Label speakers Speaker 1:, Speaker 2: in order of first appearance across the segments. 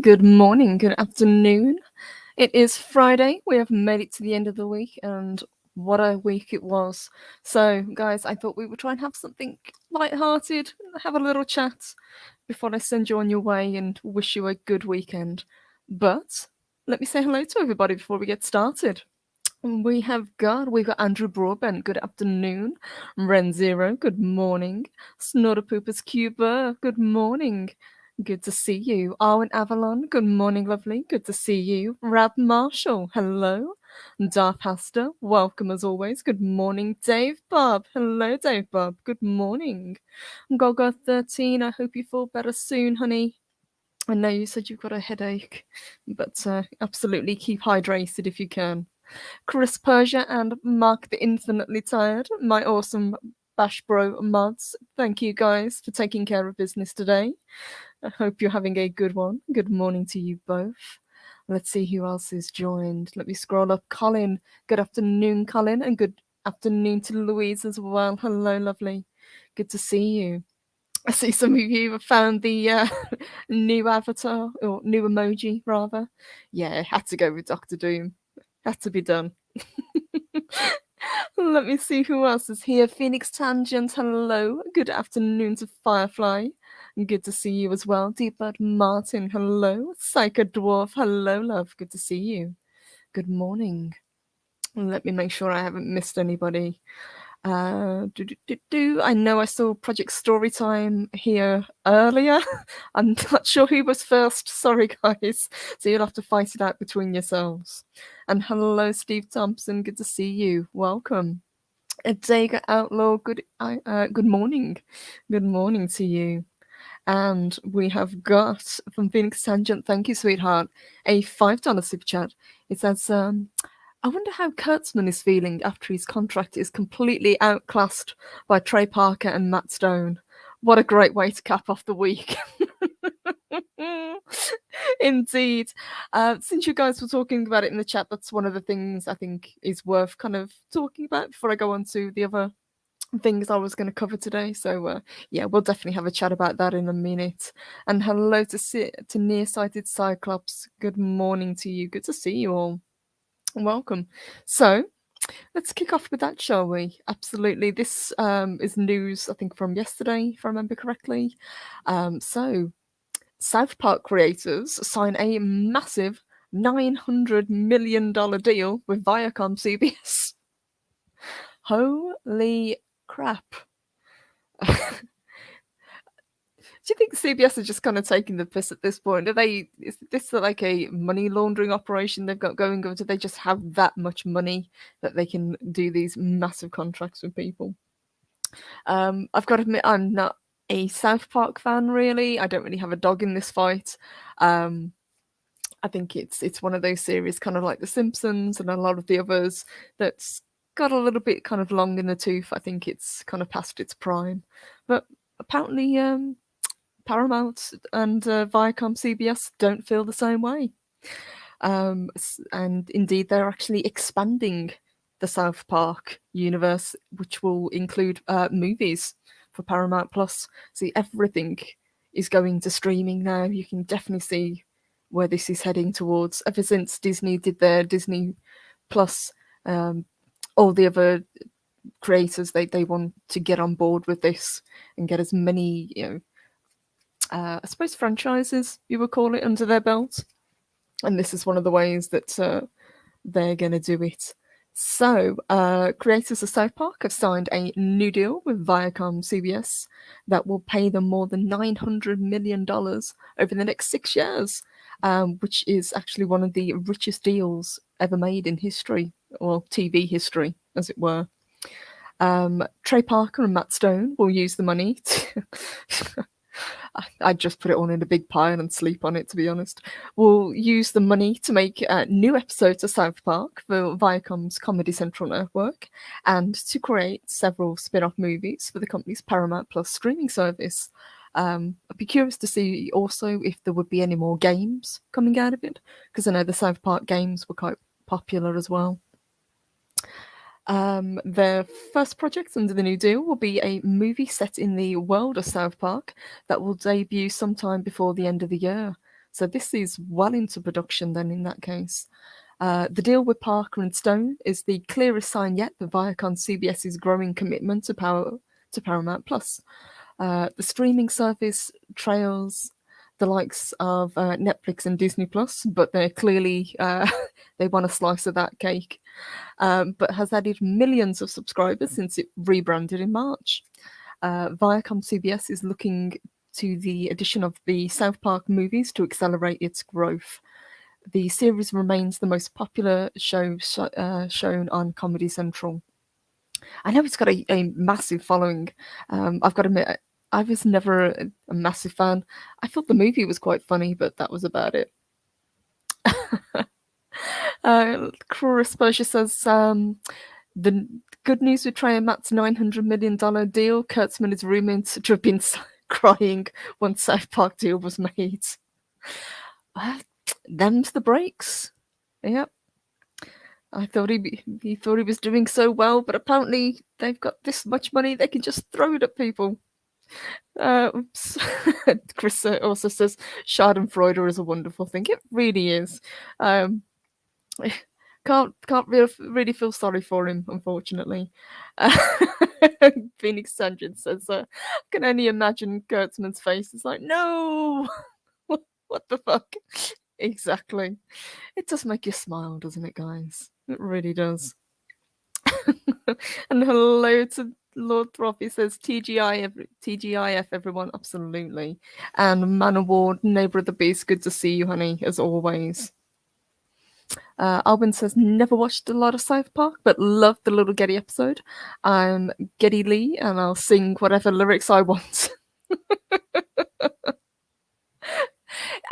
Speaker 1: Good morning, good afternoon. It is Friday. We have made it to the end of the week, and what a week it was. So, guys, I thought we would try and have something light-hearted, have a little chat before I send you on your way and wish you a good weekend. But let me say hello to everybody before we get started. We've got Andrew Broadbent, good afternoon. Ren Zero, good morning. Snorterpoopers Cuba, good morning. Good to see you. Arwen Avalon, good morning, lovely. Good to see you. Rab Marshall, hello. Darth Hasta, welcome as always. Good morning, Dave Bob. Hello, Dave Bob. Good morning. Gogo13, I hope you feel better soon, honey. I know you said you've got a headache, but absolutely keep hydrated if you can. Chris Persia and Mark the Infinitely Tired, my awesome Bash Bro mods. Thank you guys for taking care of business today. I hope you're having a good one. Good morning to you both. Let's see who else is joined. Let me scroll up. Colin. Good afternoon, Colin, and good afternoon to Louise as well. Hello, lovely. Good to see you. I see some of you have found the new avatar, or new emoji, rather. Yeah, had to go with Doctor Doom. Had to be done. Let me see who else is here. Phoenix Tangent, hello. Good afternoon to Firefly. Good to see you as well. Deepbird Martin, hello. Psycho Dwarf, hello, love. Good to see you. Good morning. Let me make sure I haven't missed anybody. I know I saw Project Storytime here earlier. I'm not sure who was first. Sorry, guys. So you'll have to fight it out between yourselves. And hello, Steve Thompson. Good to see you. Welcome. Adega Outlaw. Good morning. Good morning to you. And we have got from Phoenix Tangent. Thank you, sweetheart. A $5 super chat. It says, I wonder how Kurtzman is feeling after his contract is completely outclassed by Trey Parker and Matt Stone. What a great way to cap off the week. Indeed. Since you guys were talking about it in the chat, that's one of the things I think is worth kind of talking about before I go on to the other things I was going to cover today. So, yeah, we'll definitely have a chat about that in a minute. And hello to Nearsighted Cyclops. Good morning to you. Good to see you all. Welcome. So, let's kick off with that, shall we? Absolutely. This is news, I think, from yesterday, if I remember correctly. So, South Park creators sign a massive $900 million deal with Viacom CBS. Holy crap. Do you think CBS are just kind of taking the piss at this point? Is this like a money laundering operation they've got going, or do they just have that much money that they can do these massive contracts with people? I've got to admit, I'm not a South Park fan, really. I don't really have a dog in this fight. I think it's one of those series, kind of like The Simpsons and a lot of the others, that's got a little bit kind of long in the tooth. I think it's kind of past its prime, but apparently, Paramount and Viacom CBS don't feel the same way. And indeed, they're actually expanding the South Park universe, which will include movies for Paramount Plus. See, everything is going to streaming now. You can definitely see where this is heading towards. Ever since Disney did their Disney Plus, all the other creators they want to get on board with this and get as many, I suppose, franchises you would call it, under their belt. And this is one of the ways that they're going to do it. So, creators of South Park have signed a new deal with Viacom CBS that will pay them more than $900 million over the next 6 years, which is actually one of the richest deals ever made in history, or TV history, as it were. Trey Parker and Matt Stone will use the money to I'd just put it all in a big pile and sleep on it, to be honest. We'll use the money to make new episodes of South Park for Viacom's Comedy Central network and to create several spin-off movies for the company's Paramount Plus streaming service. I'd be curious to see also if there would be any more games coming out of it, because I know the South Park games were quite popular as well. Their first project under the new deal will be a movie set in the world of South Park that will debut sometime before the end of the year. So this is well into production then in that case. The deal with Parker and Stone is the clearest sign yet that Viacom CBS's growing commitment to Paramount Plus. The streaming service trails the likes of Netflix and Disney Plus, but they're clearly they want a slice of that cake. But has added millions of subscribers since it rebranded in March. Viacom CBS is looking to the addition of the South Park movies to accelerate its growth. The series remains the most popular show shown on Comedy Central. I know it's got a massive following. I've got to admit, I was never a massive fan. I thought the movie was quite funny, but that was about it. Cruel Exposure says the good news with Trey and Matt's $900 million deal. Kurtzman is rumored to have been crying when South Park deal was made. Them's the breaks. Yep. I thought he thought he was doing so well, but apparently they've got this much money they can just throw it at people. Chris also says Schadenfreude is a wonderful thing. It really is. Can't really feel sorry for him, unfortunately. Phoenix Sandrin says, I can only imagine Kurtzman's face. It's like, no, what the fuck? Exactly. It does make you smile, doesn't it, guys? It really does. And hello to Lord Trophy says TGIF everyone, absolutely. And Man Award, Neighbour of the Beast, good to see you, honey, as always. Alvin says, never watched a lot of South Park, but loved the Little Getty episode. I'm Getty Lee, and I'll sing whatever lyrics I want.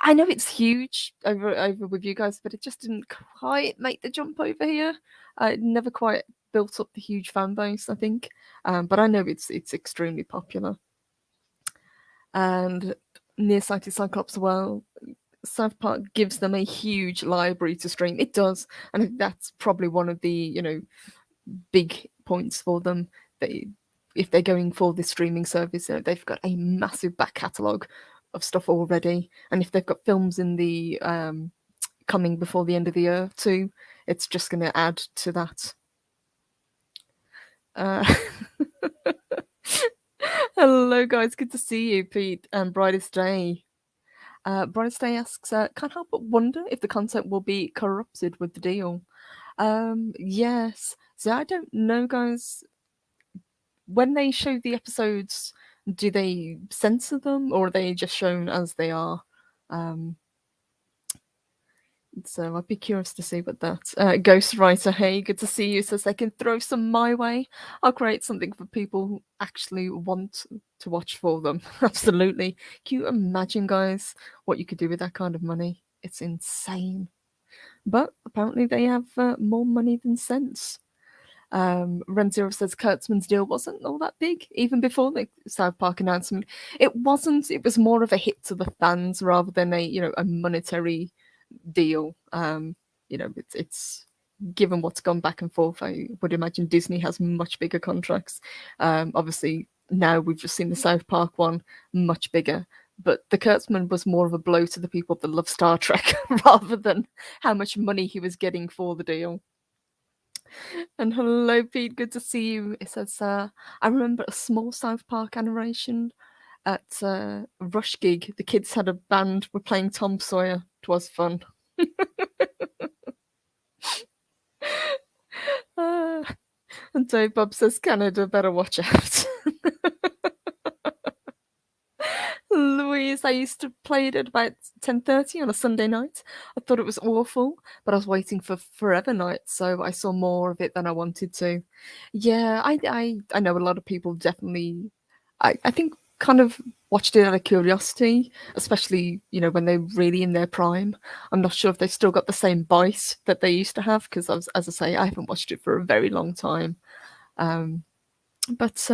Speaker 1: I know it's huge over with you guys, but it just didn't quite make the jump over here. It never quite built up the huge fan base, I think. But I know it's extremely popular. And Nearsighted Cyclops, well, South Park gives them a huge library to stream. It does, and I think that's probably one of the big points for them. If they're going for this streaming service, they've got a massive back catalogue of stuff already, and if they've got films in the coming before the end of the year too, it's just going to add to that. Hello guys, good to see you, Pete, and Brightest Day. Brightest Day asks, can't help but wonder if the content will be corrupted with the deal. Yes. So I don't know, guys. When they show the episodes, do they censor them, or are they just shown as they are? So I'd be curious to see what that Ghostwriter, hey, good to see you. Says they can throw some my way. I'll create something for people who actually want to watch for them. Absolutely. Can you imagine, guys, what you could do with that kind of money? It's insane. But apparently they have more money than sense. Renzero says Kurtzman's deal wasn't all that big, even before the South Park announcement. It wasn't. It was more of a hit to the fans rather than a monetary deal. It's given what's gone back and forth. I would imagine Disney has much bigger contracts. Obviously, now we've just seen the South Park one, much bigger. But the Kurtzman was more of a blow to the people that love Star Trek rather than how much money he was getting for the deal. And hello, Pete. Good to see you. It says, I remember a small South Park animation at Rush Gig. The kids had a band, were playing Tom Sawyer. It was fun. And Dave Bob says, Canada, better watch out. Louise, I used to play it at about 10:30 on a Sunday night. I thought it was awful, but I was waiting for Forever Night, so I saw more of it than I wanted to. Yeah, I know a lot of people definitely, I think, kind of watched it out of curiosity, especially when they're really in their prime. I'm not sure if they've still got the same bite that they used to have, because as I say, I haven't watched it for a very long time. But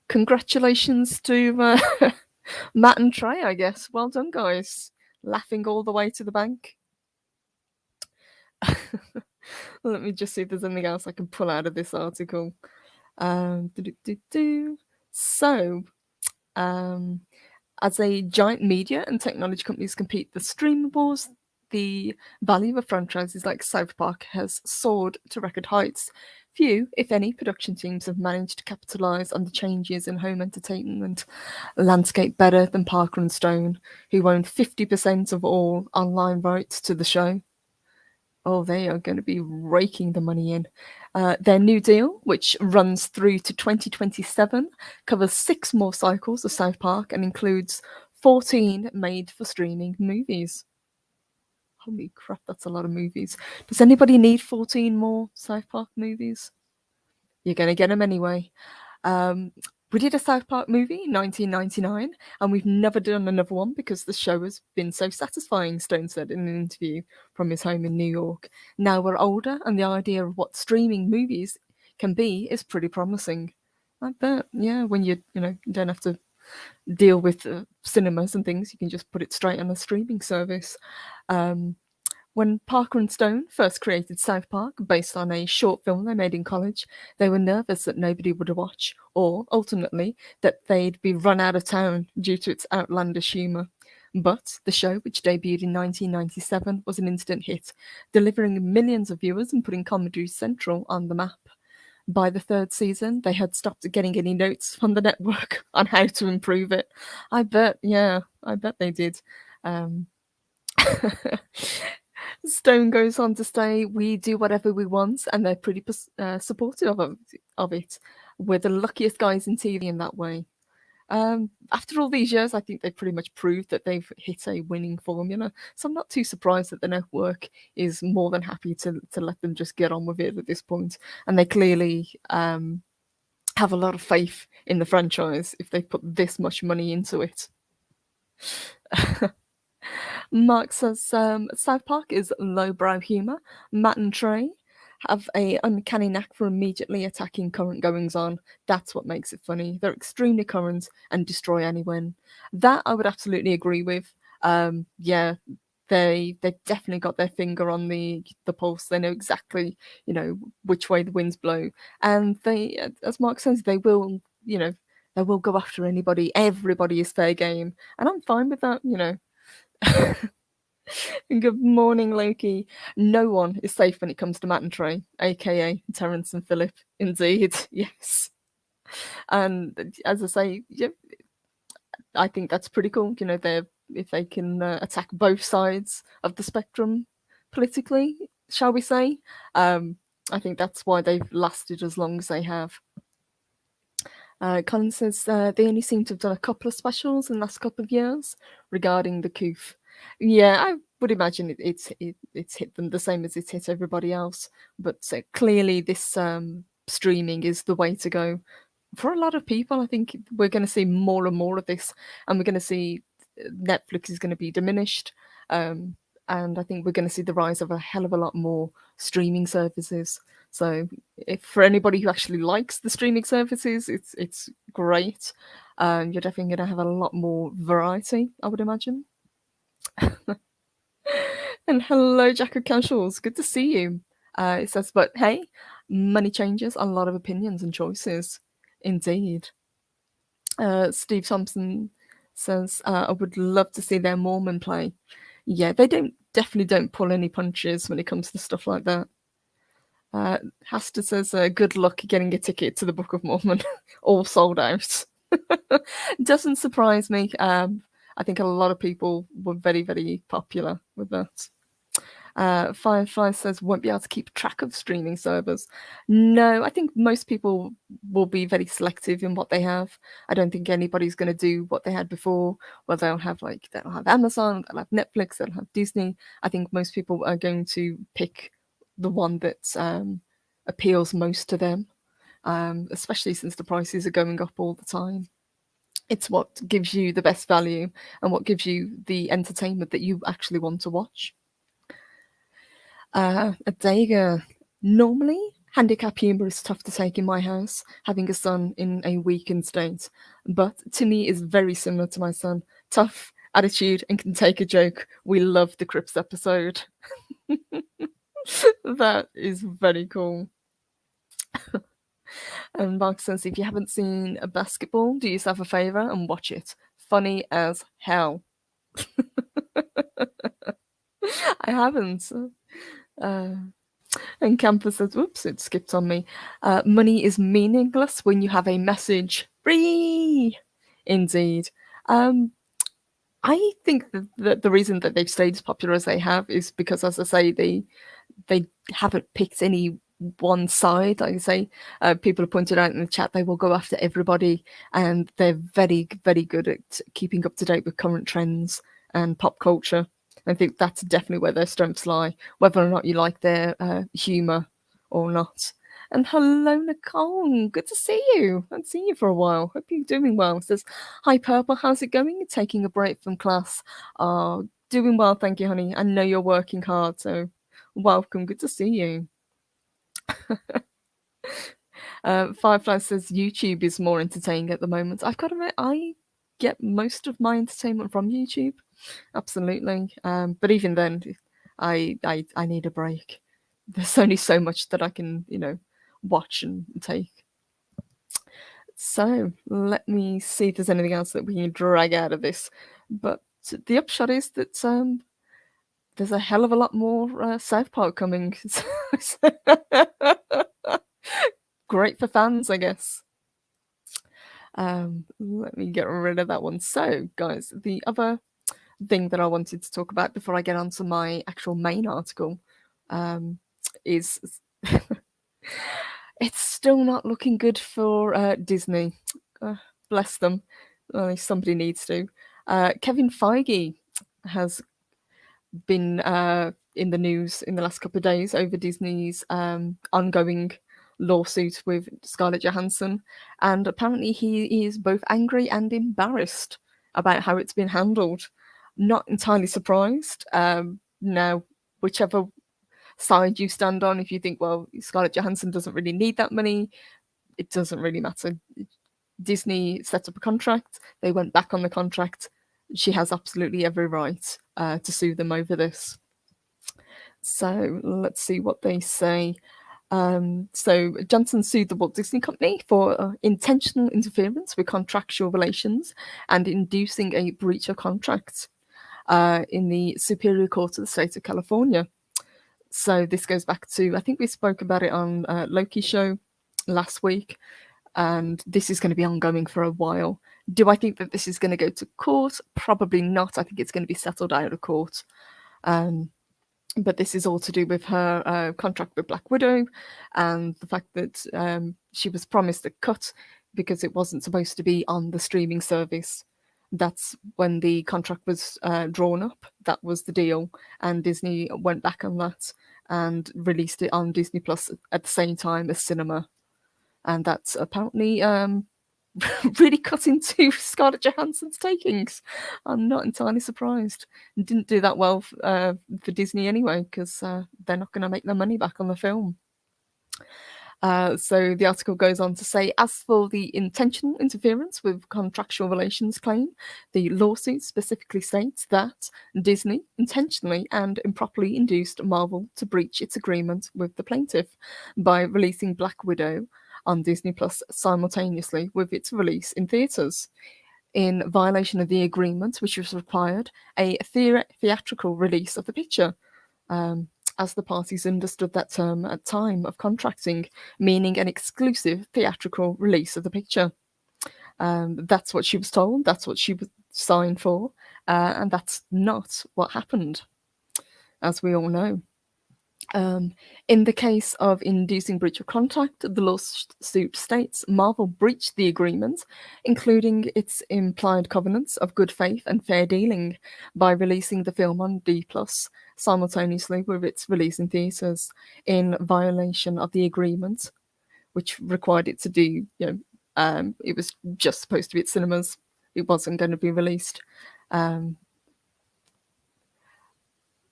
Speaker 1: congratulations to Matt and Trey, I guess. Well done, guys. Laughing all the way to the bank. Let me just see if there's anything else I can pull out of this article. So, As a giant media and technology companies compete the streaming wars, the value of franchises like South Park has soared to record heights. Few, if any, production teams have managed to capitalize on the changes in home entertainment landscape better than Parker and Stone, who own 50% of all online rights to the show. Oh, they are going to be raking the money in. Their new deal, which runs through to 2027, covers 6 more cycles of South Park and includes 14 made for streaming movies. Holy crap, that's a lot of movies. Does anybody need 14 more South Park movies? You're going to get them anyway. We did a South Park movie in 1999, and we've never done another one because the show has been so satisfying, Stone said in an interview from his home in New York. Now we're older, and the idea of what streaming movies can be is pretty promising. I bet, yeah, when you don't have to deal with cinemas and things, you can just put it straight on a streaming service. When Parker and Stone first created South Park, based on a short film they made in college, they were nervous that nobody would watch, or ultimately, that they'd be run out of town due to its outlandish humour. But the show, which debuted in 1997, was an instant hit, delivering millions of viewers and putting Comedy Central on the map. By the 3rd season, they had stopped getting any notes from the network on how to improve it. I bet they did. Um, Stone goes on to say, "We do whatever we want, and they're pretty supportive of it. We're the luckiest guys in TV in that way." After all these years, I think they've pretty much proved that they've hit a winning formula. So I'm not too surprised that the network is more than happy to let them just get on with it at this point. And they clearly have a lot of faith in the franchise if they put this much money into it. Mark says South Park is lowbrow humour. Matt and Trey have a uncanny knack for immediately attacking current goings on. That's what makes it funny. They're extremely current and destroy anyone. That I would absolutely agree with. Yeah, they've definitely got their finger on the pulse. They know exactly which way the winds blow, and they, as Mark says, they will they will go after anybody. Everybody is fair game, and I'm fine with that. Good morning, Loki. No one is safe when it comes to Matt and Trey, aka Terence and Philip. Indeed, yes. And as I say, yeah, I think that's pretty cool. If they can attack both sides of the spectrum politically, shall we say? I think that's why they've lasted as long as they have. Colin says they only seem to have done a couple of specials in the last couple of years regarding the coof. Yeah, I would imagine it's hit them the same as it's hit everybody else. But clearly, this streaming is the way to go for a lot of people. I think we're going to see more and more of this, and we're going to see Netflix is going to be diminished. And I think we're going to see the rise of a hell of a lot more streaming services. So, if for anybody who actually likes the streaming services, it's great. You're definitely going to have a lot more variety, I would imagine. And hello, Jack of Casuals. Good to see you. It says, but hey, money changes a lot of opinions and choices. Indeed. Steve Thompson says, I would love to see their Mormon play. Yeah, they definitely don't pull any punches when it comes to stuff like that. Hasta says, good luck getting a ticket to the Book of Mormon. All sold out. Doesn't surprise me. I think a lot of people were very, very popular with that. Firefly says won't be able to keep track of streaming servers. No, I think most people will be very selective in what they have. I don't think anybody's going to do what they had before, where they'll have Amazon, they'll have Netflix, they'll have Disney. I think most people are going to pick the one that appeals most to them, especially since the prices are going up all the time. It's what gives you the best value and what gives you the entertainment that you actually want to watch. Adega. Normally, handicap humour is tough to take in my house, having a son in a weakened state. But Timmy is very similar to my son. Tough attitude and can take a joke. We love the Crips episode. That is very cool. And Mark says, if you haven't seen a basketball, do yourself a favour and watch it. funny as hell. I haven't. And Campus says, whoops, it skipped on me. Money is meaningless when you have a message. Free! Indeed. I think that the reason that they've stayed as popular as they have is because, as I say, they haven't picked any one side. Like I say, people have pointed out in the chat they will go after everybody, and they're very, very good at keeping up to date with current trends and pop culture. I think that's definitely where their strengths lie, whether or not you like their humour or not. And hello, Nicole. Good to see you. I haven't seen you for a while. Hope you're doing well. It says, hi, Purple. How's it going? Taking a break from class. Doing well, thank you, honey. I know you're working hard, so welcome. Good to see you. Firefly says YouTube is more entertaining at the moment. I've got to admit, I get most of my entertainment from YouTube. Absolutely. But even then, I need a break. There's only so much that I can, watch and take. So let me see if there's anything else that we can drag out of this. But the upshot is that there's a hell of a lot more South Park coming. Great for fans, I guess. Let me get rid of that one. So, guys, the other thing that I wanted to talk about before I get on to my actual main article is it's still not looking good for Disney. Bless them. Somebody needs to. Kevin Feige has been in the news in the last couple of days over Disney's ongoing lawsuit with Scarlett Johansson, and apparently he is both angry and embarrassed about how it's been handled. Not entirely surprised. Now, whichever side you stand on, if you think, well, Scarlett Johansson doesn't really need that money, it doesn't really matter. Disney set up a contract. They went back on the contract. She has absolutely every right to sue them over this. So let's see what they say. So Johnson sued the Walt Disney Company for intentional interference with contractual relations and inducing a breach of contract in the Superior Court of the state of California. So this goes back to, I think we spoke about it on Loki show last week, and this is going to be ongoing for a while. Do I think that this is going to go to court? Probably not. I think it's going to be settled out of court. But this is all to do with her contract with Black Widow and the fact that she was promised a cut because it wasn't supposed to be on the streaming service. That's when the contract was drawn up. That was the deal. And Disney went back on that and released it on Disney Plus at the same time as cinema. And that's apparently really cut into Scarlett Johansson's takings. I'm not entirely surprised. It didn't do that well for Disney anyway, because they're not going to make their money back on the film. So the article goes on to say, as for the intentional interference with contractual relations claim, the lawsuit specifically states that Disney intentionally and improperly induced Marvel to breach its agreement with the plaintiff by releasing Black Widow on Disney Plus simultaneously with its release in theatres. In violation of the agreement, which was required a theatrical release of the picture, as the parties understood that term at time of contracting, meaning an exclusive theatrical release of the picture. That's what she was told, that's what she was signed for, and that's not what happened, as we all know. In the case of inducing breach of contract, the lawsuit states Marvel breached the agreement, including its implied covenants of good faith and fair dealing, by releasing the film on D+, simultaneously with its release in theatres, in violation of the agreement, which required it to do, it was just supposed to be at cinemas. It wasn't going to be released.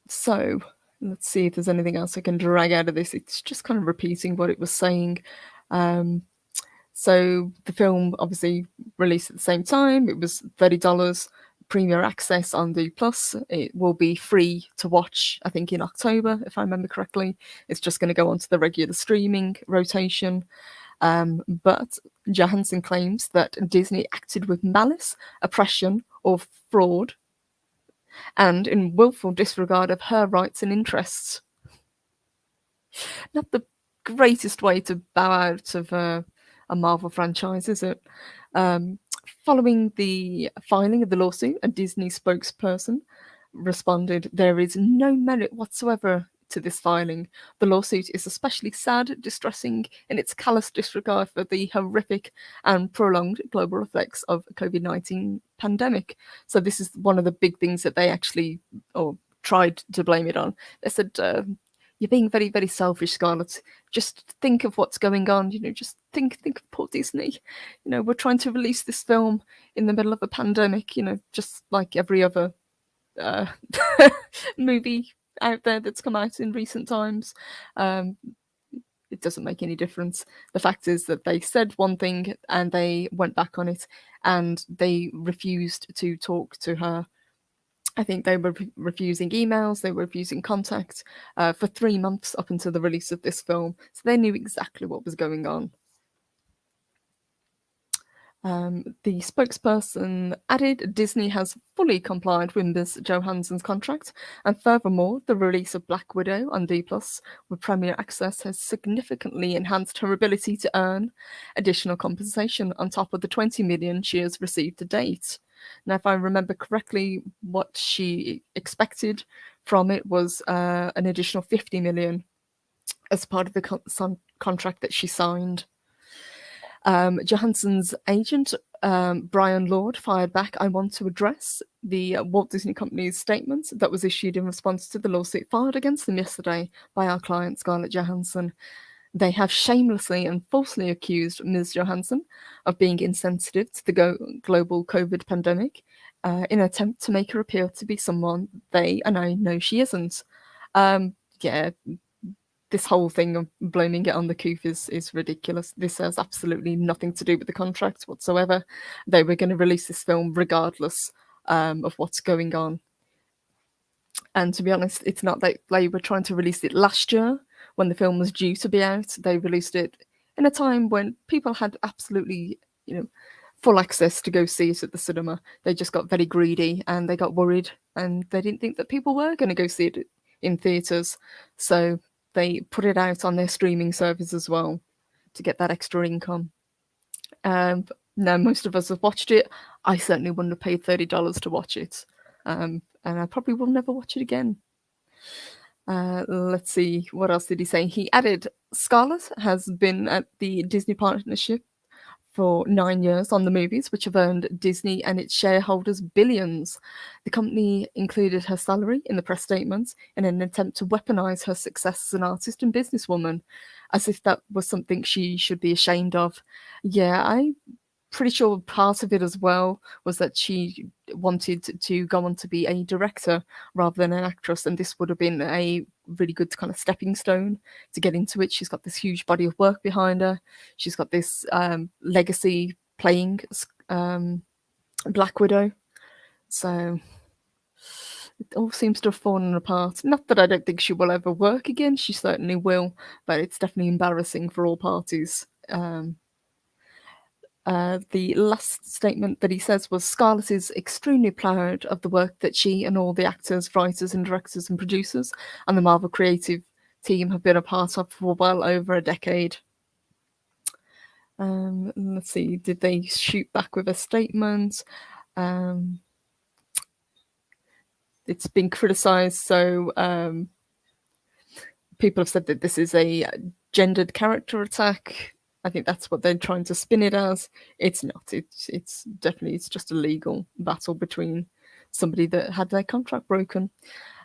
Speaker 1: So let's see if there's anything else I can drag out of this. It's just kind of repeating what it was saying. So the film obviously released at the same time. It was $30 Premier Access on D+. It will be free to watch, I think, in October, if I remember correctly. It's just going to go onto the regular streaming rotation. But Johansson claims that Disney acted with malice, oppression, or fraud, and in willful disregard of her rights and interests. Not the greatest way to bow out of a Marvel franchise, is it? Um, Following the filing of the lawsuit, a Disney spokesperson responded, "There is no merit whatsoever to this filing. The lawsuit is especially sad, distressing in its callous disregard for the horrific and prolonged global effects of COVID-19 pandemic." So this is one of the big things that they actually or tried to blame it on. They said, "You're being very, very selfish, Scarlett. Just think of what's going on. Just think of poor Disney. We're trying to release this film in the middle of a pandemic. Just like every other uh, movie out there that's come out in recent times. Um, it doesn't make any difference. The fact is that they said one thing and they went back on it, and they refused to talk to her. I think they were refusing emails, they were refusing contact for 3 months up until the release of this film. So they knew exactly what was going on. The spokesperson added Disney has fully complied with Ms. Johansson's contract, and furthermore, the release of Black Widow on D+ with Premier Access has significantly enhanced her ability to earn additional compensation on top of the 20 million she has received to date. Now, if I remember correctly, what she expected from it was an additional 50 million as part of the contract that she signed. Johansson's agent, Brian Lord, fired back, "I want to address the Walt Disney Company's statement that was issued in response to the lawsuit filed against them yesterday by our client, Scarlett Johansson. They have shamelessly and falsely accused Ms. Johansson of being insensitive to the global COVID pandemic in an attempt to make her appear to be someone they and I know she isn't." Yeah, this whole thing of blaming it on the coup is ridiculous. This has absolutely nothing to do with the contract whatsoever. They were going to release this film regardless of what's going on. And to be honest, it's not that they were trying to release it last year when the film was due to be out. They released it in a time when people had absolutely, full access to go see it at the cinema. They just got very greedy and they got worried, and they didn't think that people were going to go see it in theatres. So they put it out on their streaming service as well to get that extra income. Now, most of us have watched it. I certainly wouldn't have paid $30 to watch it. And I probably will never watch it again. Let's see, what else did he say? He added, "Scarlett has been at the Disney partnership for 9 years on the movies, which have earned Disney and its shareholders billions. The company included her salary in the press statement in an attempt to weaponize her success as an artist and businesswoman, as if that was something she should be ashamed of." Yeah, I'm pretty sure part of it as well was that she wanted to go on to be a director rather than an actress, and this would have been a really good kind of stepping stone to get into it. She's got this huge body of work behind her. She's got this legacy playing Black Widow. So it all seems to have fallen apart. Not that I don't think she will ever work again. She certainly will, but it's definitely embarrassing for all parties. The last statement that he says was, "Scarlett is extremely proud of the work that she and all the actors, writers, and directors and producers and the Marvel creative team have been a part of for well over a decade." Let's see, did they shoot back with a statement? It's been criticised, so people have said that this is a gendered character attack. I think that's what they're trying to spin it as. It's not. It's definitely, it's just a legal battle between somebody that had their contract broken.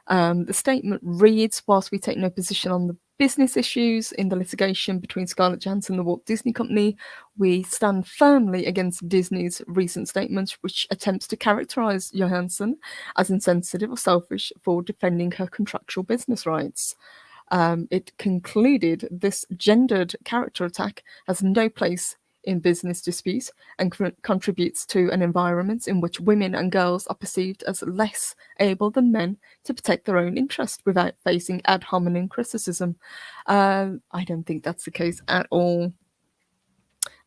Speaker 1: The statement reads, "Whilst we take no position on the business issues in the litigation between Scarlett Johansson and the Walt Disney Company, we stand firmly against Disney's recent statement, which attempts to characterize Johansson as insensitive or selfish for defending her contractual business rights." It concluded, "This gendered character attack has no place in business disputes and contributes to an environment in which women and girls are perceived as less able than men to protect their own interest without facing ad hominem criticism." I don't think that's the case at all.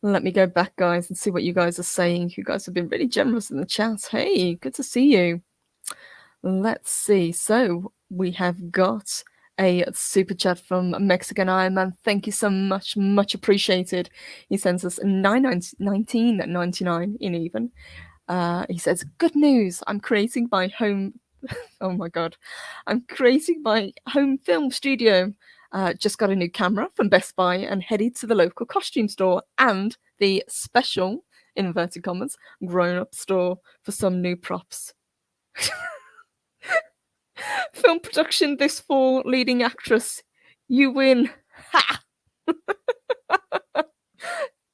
Speaker 1: Let me go back, guys, and see what you guys are saying. You guys have been really generous in the chat. Hey, good to see you. Let's see. So we have got a super chat from Mexican Iron Man. Thank you so much. Much appreciated. He sends us 19.99 in even. He says, good news. I'm creating my home. Oh my God. I'm creating my home film studio. Just got a new camera from Best Buy and headed to the local costume store and the special, in inverted commas, grown up store for some new props. Film production this fall, leading actress. You win. Ha!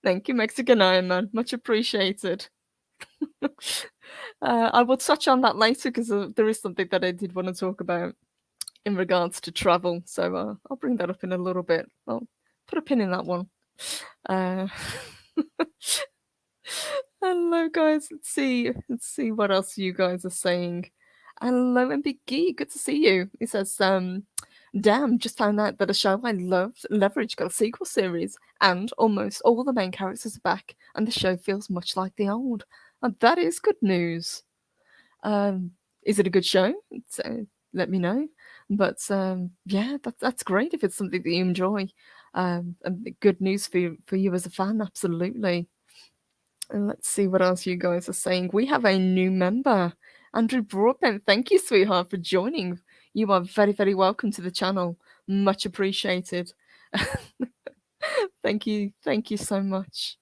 Speaker 1: Thank you, Mexican Iron Man. Much appreciated. I will touch on that later because there is something that I did want to talk about in regards to travel. So I'll bring that up in a little bit. I'll put a pin in that one. Hello, guys. Let's see what else you guys are saying. Hello, MBG. Good to see you. He says, damn, just found out that a show I loved, Leverage, got a sequel series, and almost all the main characters are back, and the show feels much like the old. And that is good news. Is it a good show? So let me know. But yeah, that's great if it's something that you enjoy. And good news for you as a fan, absolutely. And let's see what else you guys are saying. We have a new member, Andrew Broadbent. Thank you, sweetheart, for joining. You are very, very welcome to the channel. Much appreciated. Thank you so much.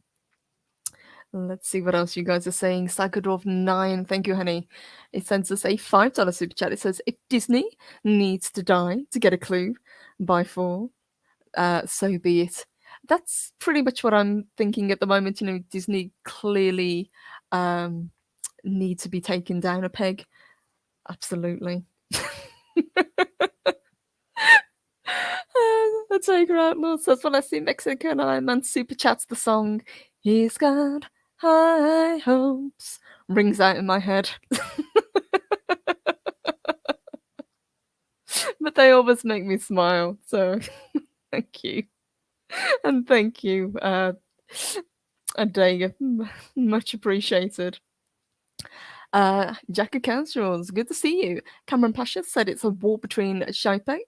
Speaker 1: Let's see what else you guys are saying. Psychodorf9, thank you, honey. It sends us a $5 super chat. It says, if Disney needs to die to get a clue by 4, so be it. That's pretty much what I'm thinking at the moment. You know, Disney clearly need to be taken down a peg. Absolutely. The Tiger Outlaw says, when I see Mexican Iron Man super chats the song, he's got high hopes, rings out in my head. But they always make me smile, so thank you. And thank you, Adega. Much appreciated. Jack Councils, good to see you. Cameron Pasha said it's a war between Chapek,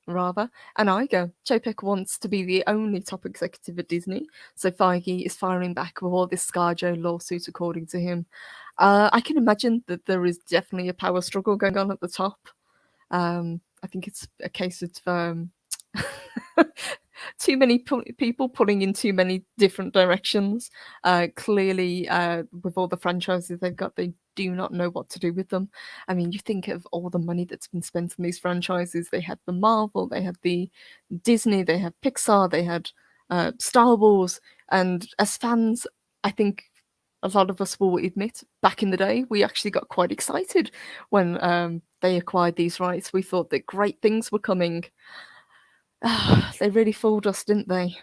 Speaker 1: rather, and Iger. Chapek wants to be the only top executive at Disney, so Feige is firing back with all this ScarJo lawsuit, according to him. I can imagine that there is definitely a power struggle going on at the top. I think it's a case of too many people pulling in too many different directions. Clearly, with all the franchises they've got, they do not know what to do with them. I mean, you think of all the money that's been spent on these franchises. They had the Marvel, they had the Disney, they had Pixar, they had Star Wars. And as fans, I think a lot of us will admit, back in the day, we actually got quite excited when they acquired these rights. We thought that great things were coming. They really fooled us, didn't they?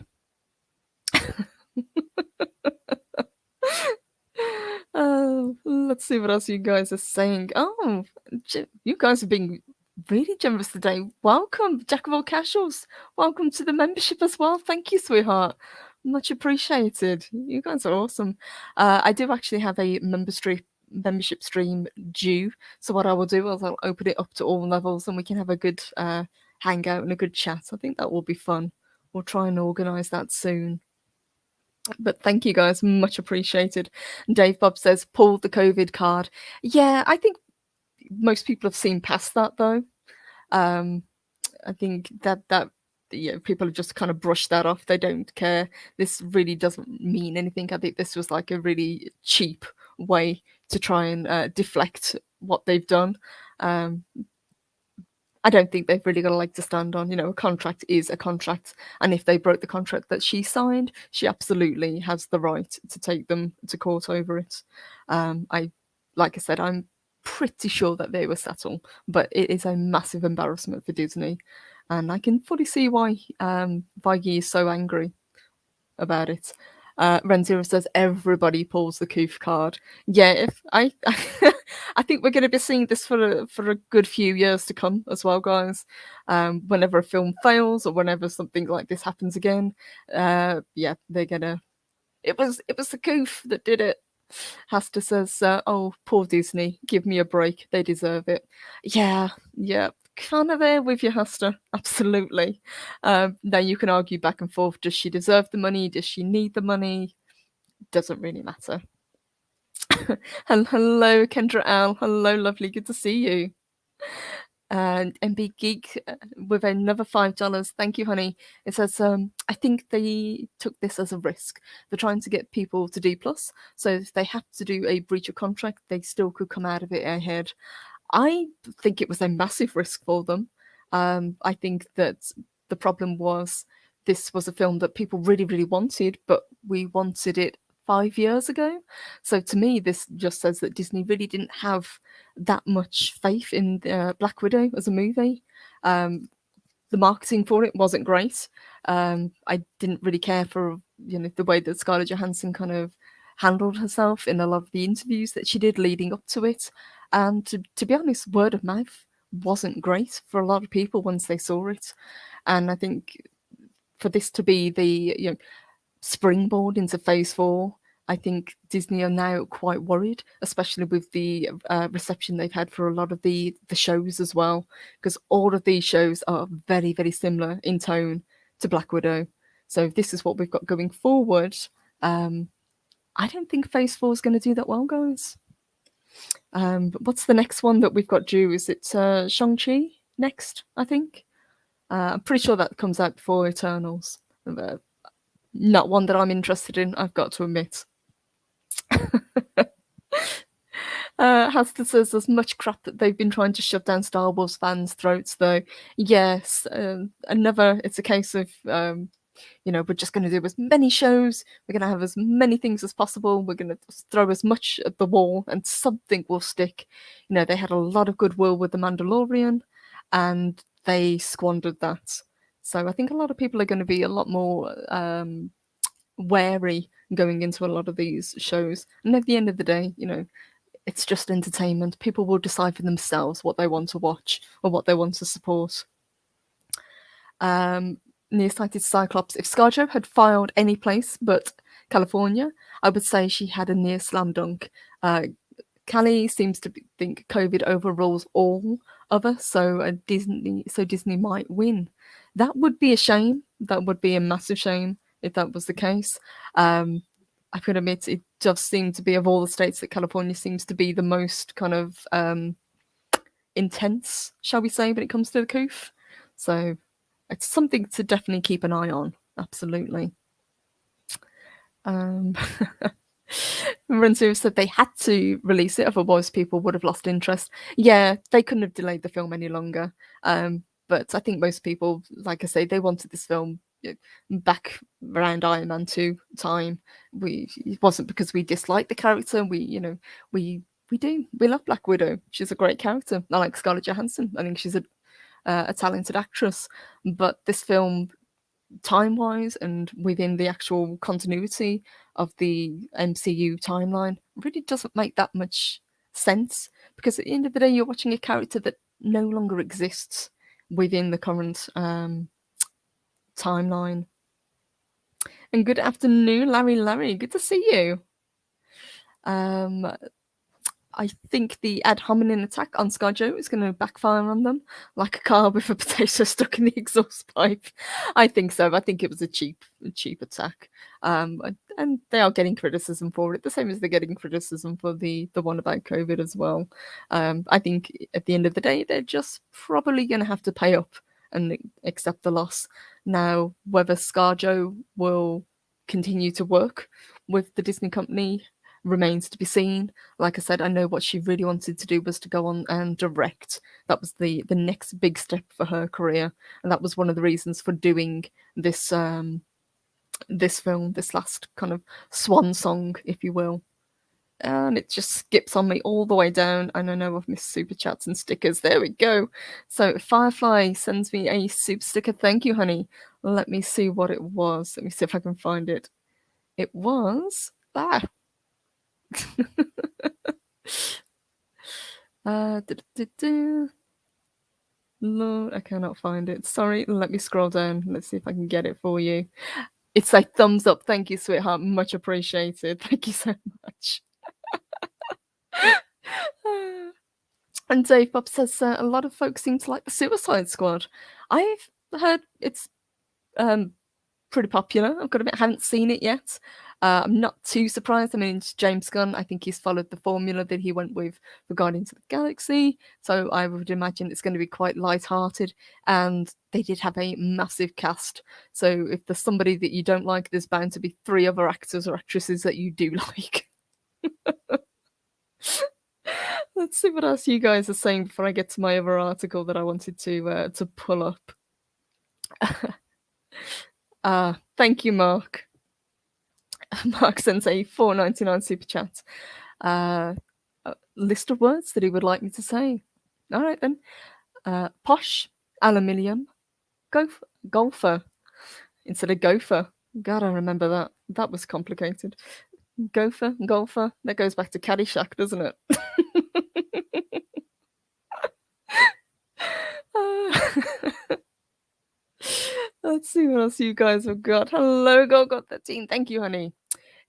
Speaker 1: Let's see what else you guys are saying. Oh, you guys are being really generous today. Welcome, Jack of all casuals. Welcome to the membership as well. Thank you, sweetheart. Much appreciated. You guys are awesome. I do actually have a membership stream due. So what I will do is I'll open it up to all levels and we can have a good hangout and a good chat. I think that will be fun. We'll try and organise that soon. But thank you guys, much appreciated. Dave Bob says, pull the COVID card. Yeah, I think most people have seen past that though. I think that people have just kind of brushed that off. They don't care. This really doesn't mean anything. I think this was like a really cheap way to try and deflect what they've done. I don't think they've really got a leg to stand on. You know, a contract is a contract. And if they broke the contract that she signed, she absolutely has the right to take them to court over it. Like I said, I'm pretty sure that they will settle, but it is a massive embarrassment for Disney. And I can fully see why Feige is so angry about it. Renzero says everybody pulls the Coof card. Yeah, if I think we're going to be seeing this for a good few years to come as well, guys. Whenever a film fails or whenever something like this happens again, yeah, they're gonna It was the goof that did it. Hasta says, "Oh, poor Disney. Give me a break. They deserve it." Yeah, yeah. Kind of there with you, Hasta. Absolutely. Now you can argue back and forth. Does she deserve the money? Does she need the money? Doesn't really matter. And hello, Kendra Al. Hello, lovely. Good to see you. And MB Geek with another $5. Thank you, honey. It says, I think they took this as a risk. They're trying to get people to D plus, so if they have to do a breach of contract, they still could come out of it ahead. I think it was a massive risk for them. I think that the problem was this was a film that people really, really wanted, but we wanted it 5 years ago. So to me, this just says that Disney really didn't have that much faith in Black Widow as a movie. Um, the marketing for it wasn't great. I didn't really care for the way that Scarlett Johansson kind of handled herself in a lot of the interviews that she did leading up to it. And to be honest, word of mouth wasn't great for a lot of people once they saw it. And I think for this to be the springboard into Phase 4, I think Disney are now quite worried, especially with the reception they've had for a lot of the shows as well, because all of these shows are very, very similar in tone to Black Widow. So if this is what we've got going forward, I don't think Phase 4 is going to do that well, guys. But what's the next one that we've got due? Is it Shang-Chi next, I think? I'm pretty sure that comes out before Eternals. Not one that I'm interested in, I've got to admit. Hasta says there's much crap that they've been trying to shove down Star Wars fans' throats, though. Yes, it's a case of, we're just going to do as many shows, we're going to have as many things as possible, we're going to throw as much at the wall, and something will stick. They had a lot of goodwill with The Mandalorian, and they squandered that. So I think a lot of people are going to be a lot more wary going into a lot of these shows. And at the end of the day, it's just entertainment. People will decide for themselves what they want to watch or what they want to support. Nearsighted Cyclops. If ScarJo had filed any place but California, I would say she had a near slam dunk. Callie seems to think COVID overrules all of us, so Disney might win. That would be a shame. That would be a massive shame if that was the case. I could admit it does seem to be, of all the states, that California seems to be the most kind of intense, shall we say, when it comes to the coof. So it's something to definitely keep an eye on. Absolutely. Rensu said they had to release it, otherwise people would have lost interest. Yeah, they couldn't have delayed the film any longer. But I think most people, like I say, they wanted this film back around Iron Man 2 time. It wasn't because we dislike the character. We love Black Widow. She's a great character. I like Scarlett Johansson. I think she's a talented actress. But this film, time-wise and within the actual continuity of the MCU timeline, really doesn't make that much sense, because at the end of the day you're watching a character that no longer exists within the current timeline. And good afternoon, Larry. Good to see you. I think the ad hominem attack on ScarJo is going to backfire on them, like a car with a potato stuck in the exhaust pipe. I think so. I think it was a cheap attack, and they are getting criticism for it, the same as they're getting criticism for the one about COVID as well. I think at the end of the day, they're just probably going to have to pay up and accept the loss. Now, whether ScarJo will continue to work with the Disney company remains to be seen. Like I said, I know what she really wanted to do was to go on and direct. That was the next big step for her career, and that was one of the reasons for doing this this film, this last kind of swan song, if you will. And it just skips on me all the way down, and I know I've missed super chats and stickers. There we go. So Firefly sends me a super sticker. Thank you, honey. Let me see what it was. Let me see if I can find it. It was Lord, I cannot find it. Sorry, let me scroll down. Let's see if I can get it for you. It's a thumbs up. Thank you, sweetheart. Much appreciated. Thank you so much. And Dave Bob says a lot of folks seem to like the Suicide Squad. I've heard it's pretty popular. I've got to admit, I haven't seen it yet. I'm not too surprised. I mean, it's James Gunn. I think he's followed the formula that he went with for Guardians of the Galaxy. So I would imagine it's going to be quite light-hearted. And they did have a massive cast. So if there's somebody that you don't like, there's bound to be 3 other actors or actresses that you do like. Let's see what else you guys are saying before I get to my other article that I wanted to pull up. Thank you, Mark. Mark sends a $4.99 super chat. A list of words that he would like me to say. All right then. Posh, aluminium, golfer instead of gopher. God, I remember that. That was complicated. Gopher, golfer. That goes back to Caddyshack, doesn't it? Let's see what else you guys have got. Hello, Got13. Thank you, honey.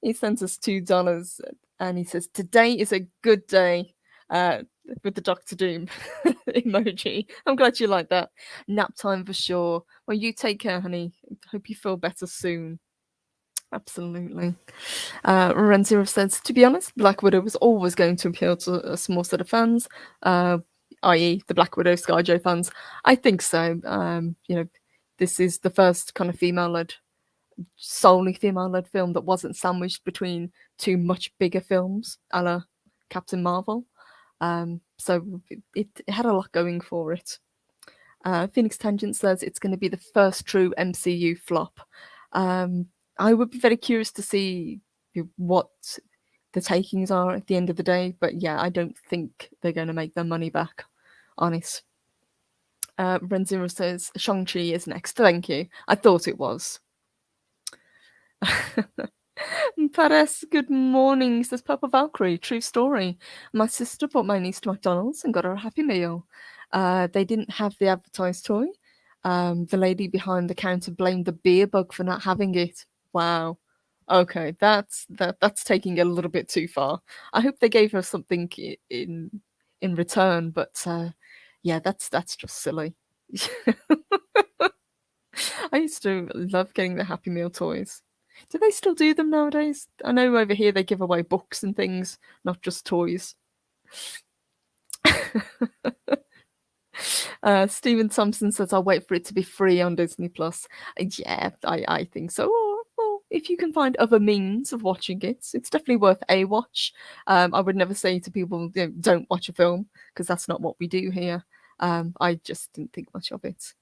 Speaker 1: He sends us $2 and he says, "Today is a good day." With the Doctor Doom emoji. I'm glad you like that. Nap time for sure. Well, you take care, honey. Hope you feel better soon. Absolutely. Renzero says, "To be honest, Black Widow was always going to appeal to a small set of fans, i.e. the Black Widow ScarJo fans. I think so. This is the first kind of solely female-led film that wasn't sandwiched between 2 much bigger films, a la Captain Marvel. So it had a lot going for it." Phoenix Tangent says it's going to be the first true MCU flop. I would be very curious to see what the takings are at the end of the day, but yeah, I don't think they're going to make their money back, honest. Renzero says Shang-Chi is next. Thank you. I thought it was. Paris, good morning, says Purple Valkyrie. True story. My sister brought my niece to McDonald's and got her a Happy Meal. They didn't have the advertised toy. The lady behind the counter blamed the beer bug for not having it. Wow. Okay, that's taking it a little bit too far. I hope they gave her something in return, but yeah, that's just silly. I used to love getting the Happy Meal toys. Do they still do them nowadays? I know over here they give away books and things, not just toys. Stephen Thompson says, "I'll wait for it to be free on Disney Plus." Yeah, I think so. Or if you can find other means of watching it, it's definitely worth a watch. I would never say to people, don't watch a film, because that's not what we do here. I just didn't think much of it.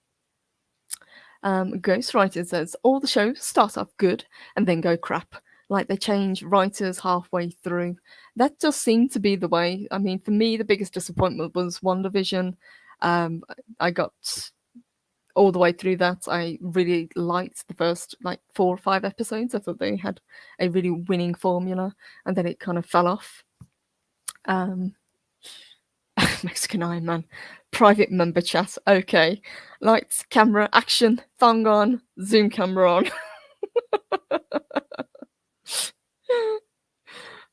Speaker 1: Ghostwriter says, "All the shows start off good and then go crap. Like they change writers halfway through." That does seem to be the way. I mean, for me, the biggest disappointment was WandaVision. I got all the way through that. I really liked the first 4 or 5 episodes. I thought they had a really winning formula, and then it kind of fell off. Mexican Iron Man. Private member chat. Okay. Lights, camera, action, thong on, zoom camera on.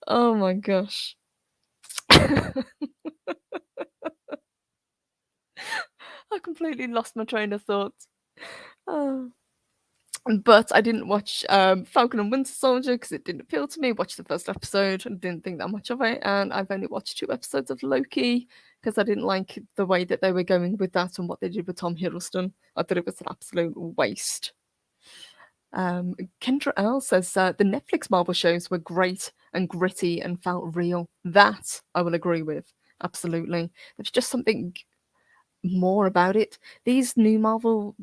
Speaker 1: Oh my gosh. I completely lost my train of thought. Oh. But I didn't watch Falcon and Winter Soldier because it didn't appeal to me. Watched the first episode and didn't think that much of it. And I've only watched 2 episodes of Loki because I didn't like the way that they were going with that and what they did with Tom Hiddleston. I thought it was an absolute waste. Kendra L says the Netflix Marvel shows were great and gritty and felt real. That I will agree with. Absolutely. There's just something more about it. These new Marvel,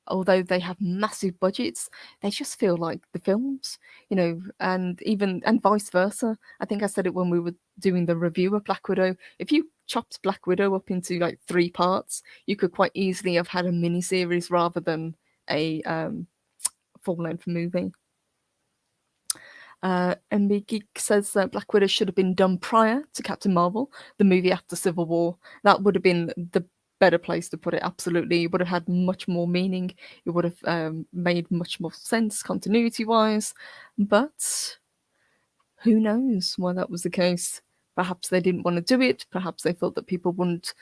Speaker 1: although they have massive budgets, they just feel like the films, and vice versa. I think I said it when we were doing the review of Black Widow. If you chopped Black Widow up into 3 parts, you could quite easily have had a mini series rather than a full-length movie. MB Geek says that Black Widow should have been done prior to Captain Marvel, the movie after Civil War. That would have been the better place to put it. Absolutely, it would have had much more meaning. It would have made much more sense continuity wise. But who knows why that was the case? Perhaps they didn't want to do it. Perhaps they thought that people wouldn't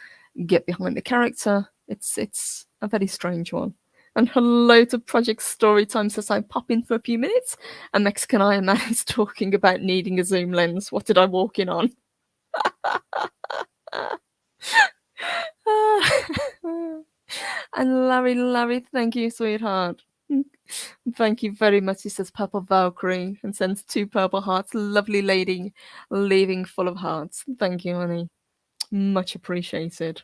Speaker 1: get behind the character. It's a very strange one. And hello to Project Storytime says I pop in for a few minutes. A Mexican Iron Man is talking about needing a zoom lens. What did I walk in on? And Larry, thank you, sweetheart. Thank you very much. He says Purple Valkyrie and sends 2 purple hearts. Lovely lady, leaving full of hearts. Thank you, honey. Much appreciated.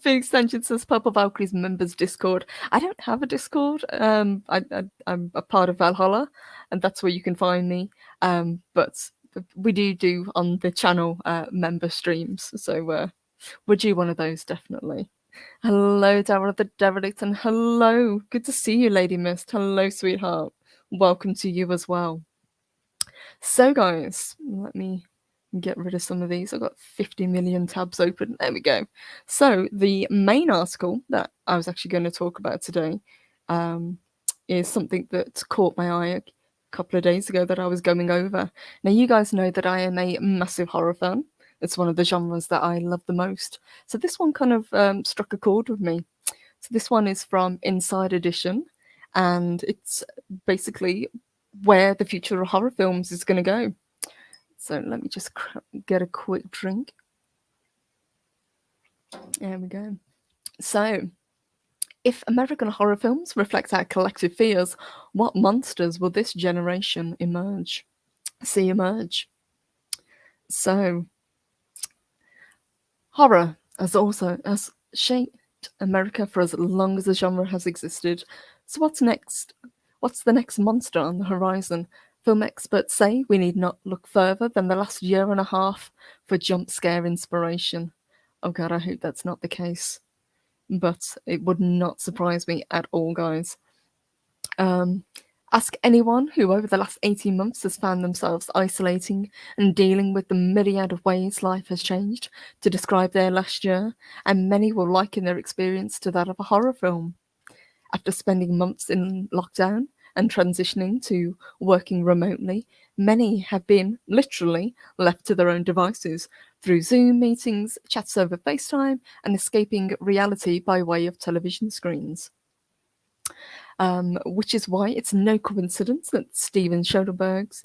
Speaker 1: Phoenix Extension says Purple Valkyrie's members Discord. I don't have a Discord. I'm a part of Valhalla, and that's where you can find me. But we do on the channel member streams, so we're due one of those definitely. Hello, Dara the Derelict, and hello. Good to see you, Lady Mist. Hello, sweetheart. Welcome to you as well. So, guys, let me get rid of some of these. I've got 50 million tabs open. There we go. So, the main article that I was actually going to talk about today is something that caught my eye a couple of days ago that I was going over. Now, you guys know that I am a massive horror fan. It's one of the genres that I love the most. So this one kind of struck a chord with me. So this one is from Inside Edition, and it's basically where the future of horror films is going to go. So let me just get a quick drink. There we go. So, if American horror films reflect our collective fears, what monsters will this generation see emerge? So, horror has shaped America for as long as the genre has existed. So what's next? What's the next monster on the horizon? Film experts say we need not look further than the last year and a half for jump scare inspiration. Oh god, I hope that's not the case. But it would not surprise me at all, guys. Ask anyone who over the last 18 months has found themselves isolating and dealing with the myriad of ways life has changed to describe their last year, and many will liken their experience to that of a horror film. After spending months in lockdown and transitioning to working remotely, many have been literally left to their own devices through Zoom meetings, chats over FaceTime, and escaping reality by way of television screens. Which is why it's no coincidence that Steven Soderbergh's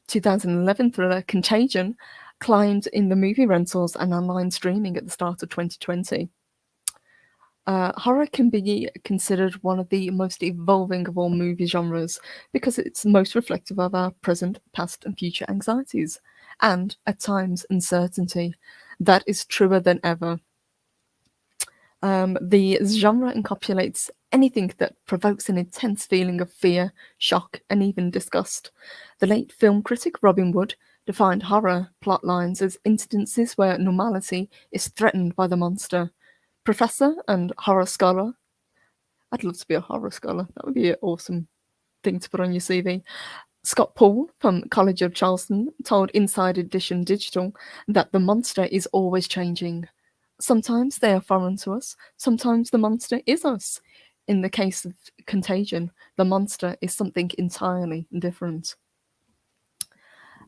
Speaker 1: 2011 thriller Contagion climbed in the movie rentals and online streaming at the start of 2020. Horror can be considered one of the most evolving of all movie genres because it's most reflective of our present, past, and future anxieties, and, at times, uncertainty. That is truer than ever. The genre encapsulates anything that provokes an intense feeling of fear, shock, and even disgust. The late film critic Robin Wood defined horror plot lines as instances where normality is threatened by the monster. Professor and horror scholar. I'd love to be a horror scholar. That would be an awesome thing to put on your CV. Scott Paul from College of Charleston told Inside Edition Digital that the monster is always changing. Sometimes they are foreign to us, sometimes the monster is us. In the case of Contagion, the monster is something entirely different.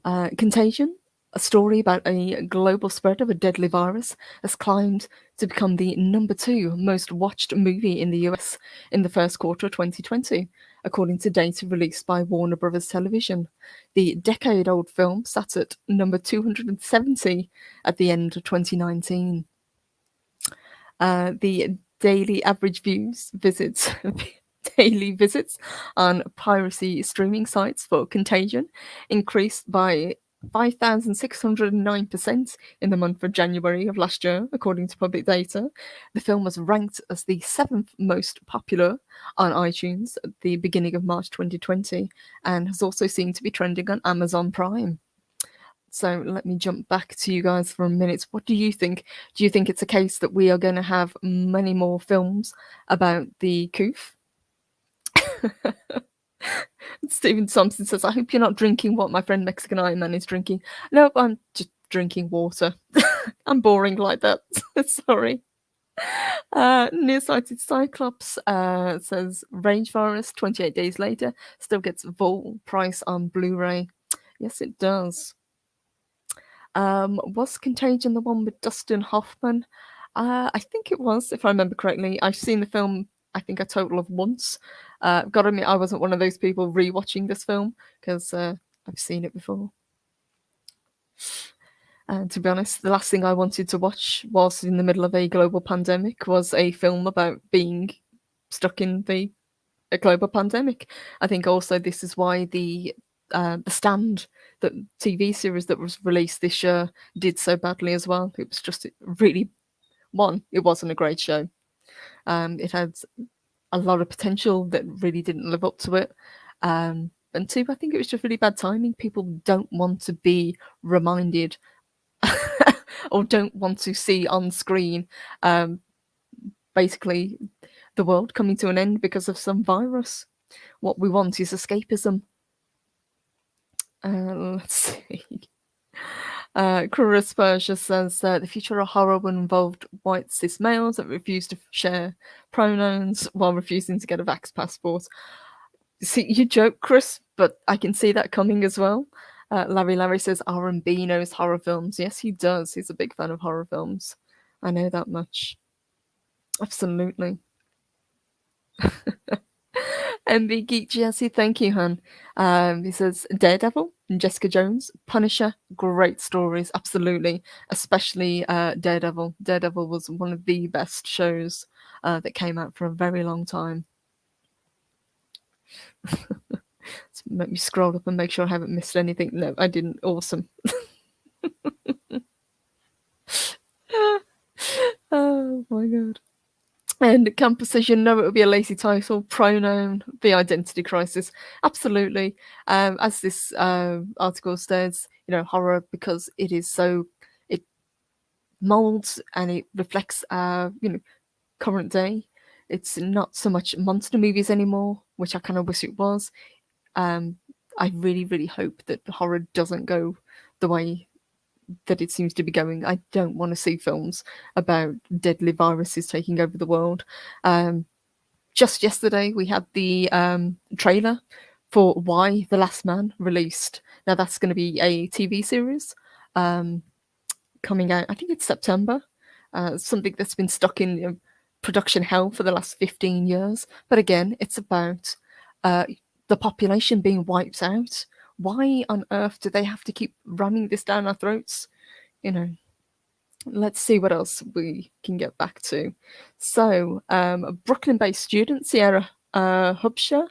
Speaker 1: Contagion, a story about a global spread of a deadly virus, has climbed to become the number 2 most watched movie in the US in the first quarter of 2020, according to data released by Warner Brothers Television. The decade-old film sat at number 270 at the end of 2019. The daily average visits on piracy streaming sites for Contagion increased by 5,609% in the month of January of last year, according to public data. The film was ranked as the 7th most popular on iTunes at the beginning of March 2020 and has also seemed to be trending on Amazon Prime. So let me jump back to you guys for a minute. What do you think? Do you think it's a case that we are going to have many more films about the coof? Stephen Thompson says, I hope you're not drinking what my friend Mexican Iron Man is drinking. No, I'm just drinking water. I'm boring like that. Sorry. Nearsighted Cyclops says Range Virus 28 days later still gets full price on Blu-ray. Yes, it does. Was Contagion the one with Dustin Hoffman? I think it was, if I remember correctly. I've seen the film, I think, a total of once. Gotta admit, I wasn't one of those people rewatching this film because I've seen it before. And to be honest, the last thing I wanted to watch whilst in the middle of a global pandemic was a film about being stuck in a global pandemic. I think also this is why the Stand, the TV series that was released this year, did so badly as well. It was just really it wasn't a great show. It had a lot of potential that really didn't live up to it. And two, I think it was just really bad timing. People don't want to be reminded or don't want to see on screen basically the world coming to an end because of some virus. What we want is escapism. Let's see. Chris Persia says the future of horror will involve white cis males that refuse to share pronouns while refusing to get a vax passport. See, you joke, Chris, but I can see that coming as well. Larry says R&B knows horror films. Yes, he does. He's a big fan of horror films. I know that much. Absolutely. MB Geek Jesse, thank you, hun. He says Daredevil, Jessica Jones, Punisher, great stories, absolutely. Especially Daredevil. Daredevil was one of the best shows that came out for a very long time. Let me scroll up and make sure I haven't missed anything. No, I didn't. Awesome. Oh my god. And Campus says, you know, it would be a lazy title, pronoun, the identity crisis. Absolutely. As this article says, you know, horror, because it is so, it molds and it reflects our, you know, current day. It's not so much monster movies anymore, which I kind of wish it was. I really, really hope that the horror doesn't go the way that it seems to be going. I don't want to see films about deadly viruses taking over the world. Just yesterday, we had the trailer for Why the Last Man released. Now, that's going to be a TV series coming out, I think it's September. Something that's been stuck in production hell for the last 15 years. But again, it's about the population being wiped out. Why on earth do they have to keep ramming this down our throats? You know, let's see what else we can get back to. So, a Brooklyn-based student, Sierra Hubsher,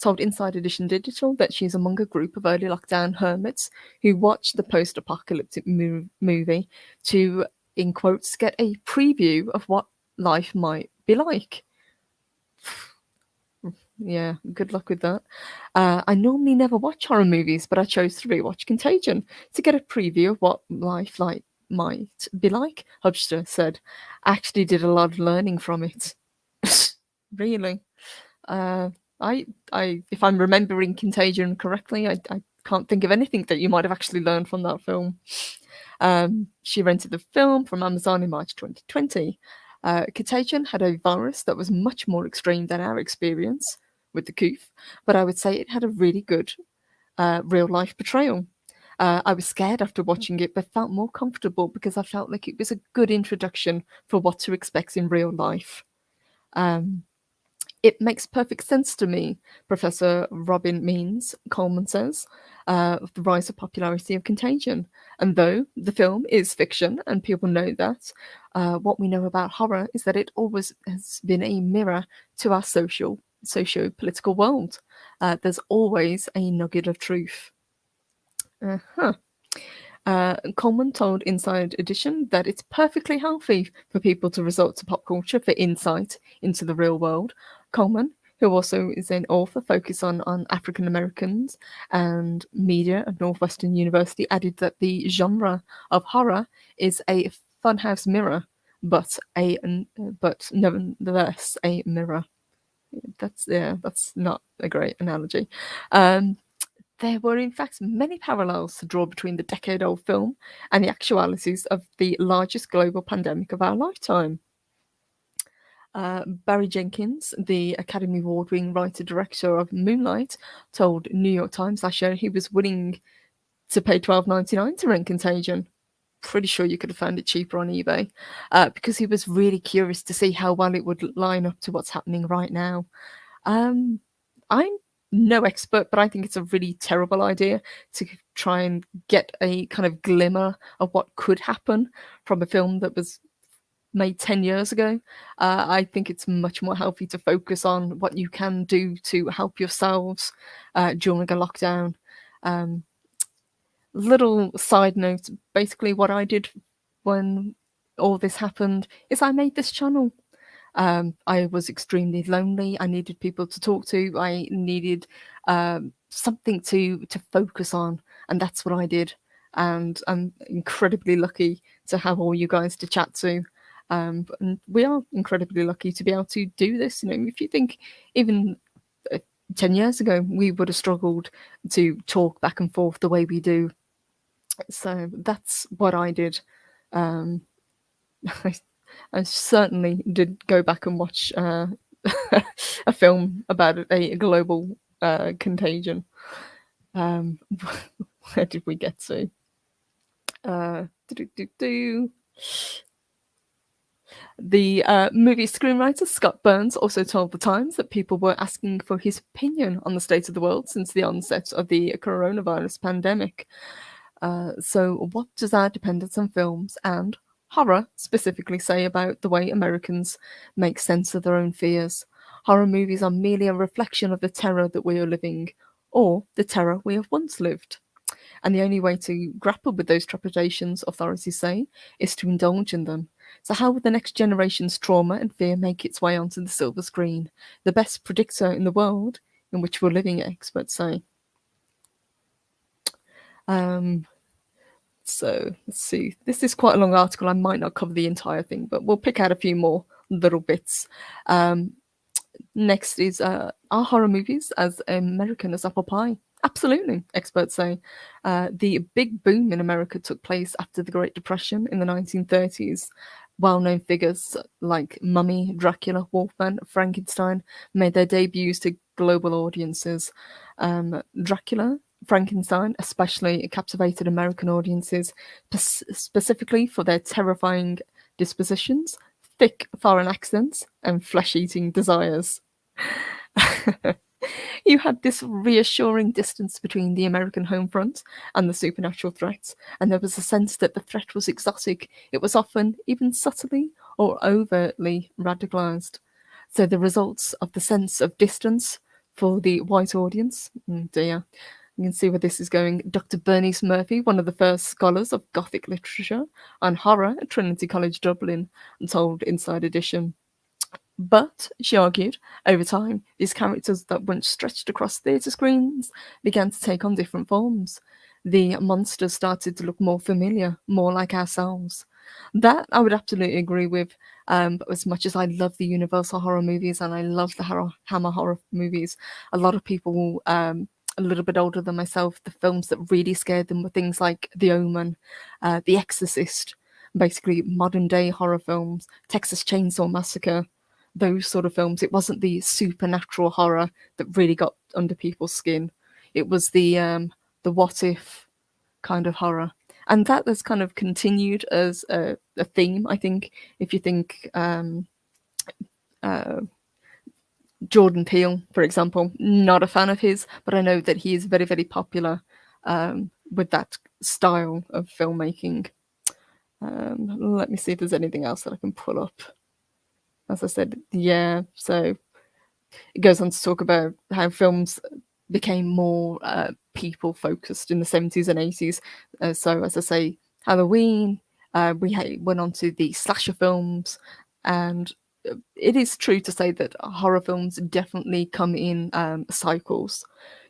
Speaker 1: told Inside Edition Digital that she's among a group of early lockdown hermits who watched the post-apocalyptic movie to, in quotes, get a preview of what life might be like. Yeah, good luck with that. I normally never watch horror movies, but I chose to rewatch Contagion to get a preview of what life might be like, Hubster said. I actually did a lot of learning from it. Really. If I'm remembering Contagion correctly, I can't think of anything that you might have actually learned from that film. She rented the film from Amazon in March 2020. Contagion had a virus that was much more extreme than our experience with the coof, but I would say it had a really good real life portrayal. I was scared after watching it, but felt more comfortable because I felt like it was a good introduction for what to expect in real life. It makes perfect sense to me, Professor Robin Means Coleman says, of the rise of popularity of Contagion. And though the film is fiction and people know that, what we know about horror is that it always has been a mirror to our socio-political world. There's always a nugget of truth. Coleman told Inside Edition that it's perfectly healthy for people to resort to pop culture for insight into the real world. Coleman, who also is an author focused on African Americans and media at Northwestern University, added that the genre of horror is a funhouse mirror, but nevertheless a mirror. That's not a great analogy. there were in fact many parallels to draw between the decade-old film and the actualities of the largest global pandemic of our lifetime. Barry Jenkins, the Academy Award-winning writer-director of Moonlight, told New York Times last year he was willing to pay $12.99 to rent Contagion. Pretty sure you could have found it cheaper on eBay, because he was really curious to see how well it would line up to what's happening right now. Um, I'm no expert, but I think it's a really terrible idea to try and get a kind of glimmer of what could happen from a film that was made 10 years ago. I think it's much more healthy to focus on what you can do to help yourselves during a lockdown. Um, Little side note, basically what I did when all this happened is I made this channel. I was extremely lonely. I needed people to talk to. I needed something to focus on, and that's what I did. And I'm incredibly lucky to have all you guys to chat to. And we are incredibly lucky to be able to do this. You know, if you think even 10 years ago, we would have struggled to talk back and forth the way we do. So that's what I did. Um, I certainly did go back and watch a film about a global contagion. Um, where did we get to? The movie screenwriter Scott Burns also told The Times that people were asking for his opinion on the state of the world since the onset of the coronavirus pandemic. So, what does our dependence on films and horror specifically say about the way Americans make sense of their own fears? Horror movies are merely a reflection of the terror that we are living, or the terror we have once lived. And the only way to grapple with those trepidations, authorities say, is to indulge in them. So, how will the next generation's trauma and fear make its way onto the silver screen? The best predictor in the world in which we're living, experts say. So let's see. This is quite a long article. I might not cover the entire thing, but we'll pick out a few more little bits. Next is are horror movies as American as apple pie? Absolutely, experts say. The big boom in America took place after the Great Depression in the 1930s. Well-known figures like Mummy, Dracula, Wolfman, Frankenstein made their debuts to global audiences. Dracula, Frankenstein especially captivated American audiences, specifically for their terrifying dispositions, thick foreign accents, and flesh-eating desires. You had this reassuring distance between the American home front and the supernatural threat, and there was a sense that the threat was exotic. It was often even subtly or overtly radicalized. So the results of the sense of distance for the white audience, dear, you can see where this is going. Dr. Bernice Murphy, one of the first scholars of Gothic literature and horror at Trinity College Dublin, told Inside Edition. But, she argued, over time, these characters that once stretched across theatre screens began to take on different forms. The monsters started to look more familiar, more like ourselves. That I would absolutely agree with. But as much as I love the Universal horror movies and I love the Hammer horror movies, a lot of people a little bit older than myself, the films that really scared them were things like The Omen, The Exorcist, basically modern day horror films, Texas Chainsaw Massacre, those sort of films. It wasn't the supernatural horror that really got under people's skin. It was the what if kind of horror. And that has kind of continued as a theme, I think. If you think Jordan Peele, for example, not a fan of his, but I know that he is very, very popular with that style of filmmaking. Let me see if there's anything else that I can pull up. As I said, yeah, so it goes on to talk about how films became more people focused in the 70s and 80s. So, as I say, Halloween, we went on to the slasher films, and it is true to say that horror films definitely come in cycles.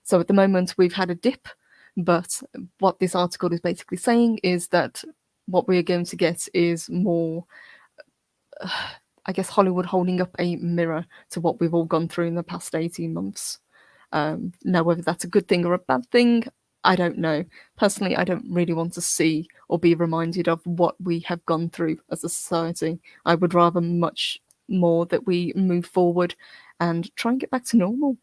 Speaker 1: So, at the moment, we've had a dip, but what this article is basically saying is that what we're going to get is more. I guess Hollywood holding up a mirror to what we've all gone through in the past 18 months. Now, whether that's a good thing or a bad thing, I don't know. Personally, I don't really want to see or be reminded of what we have gone through as a society. I would rather much more that we move forward and try and get back to normal.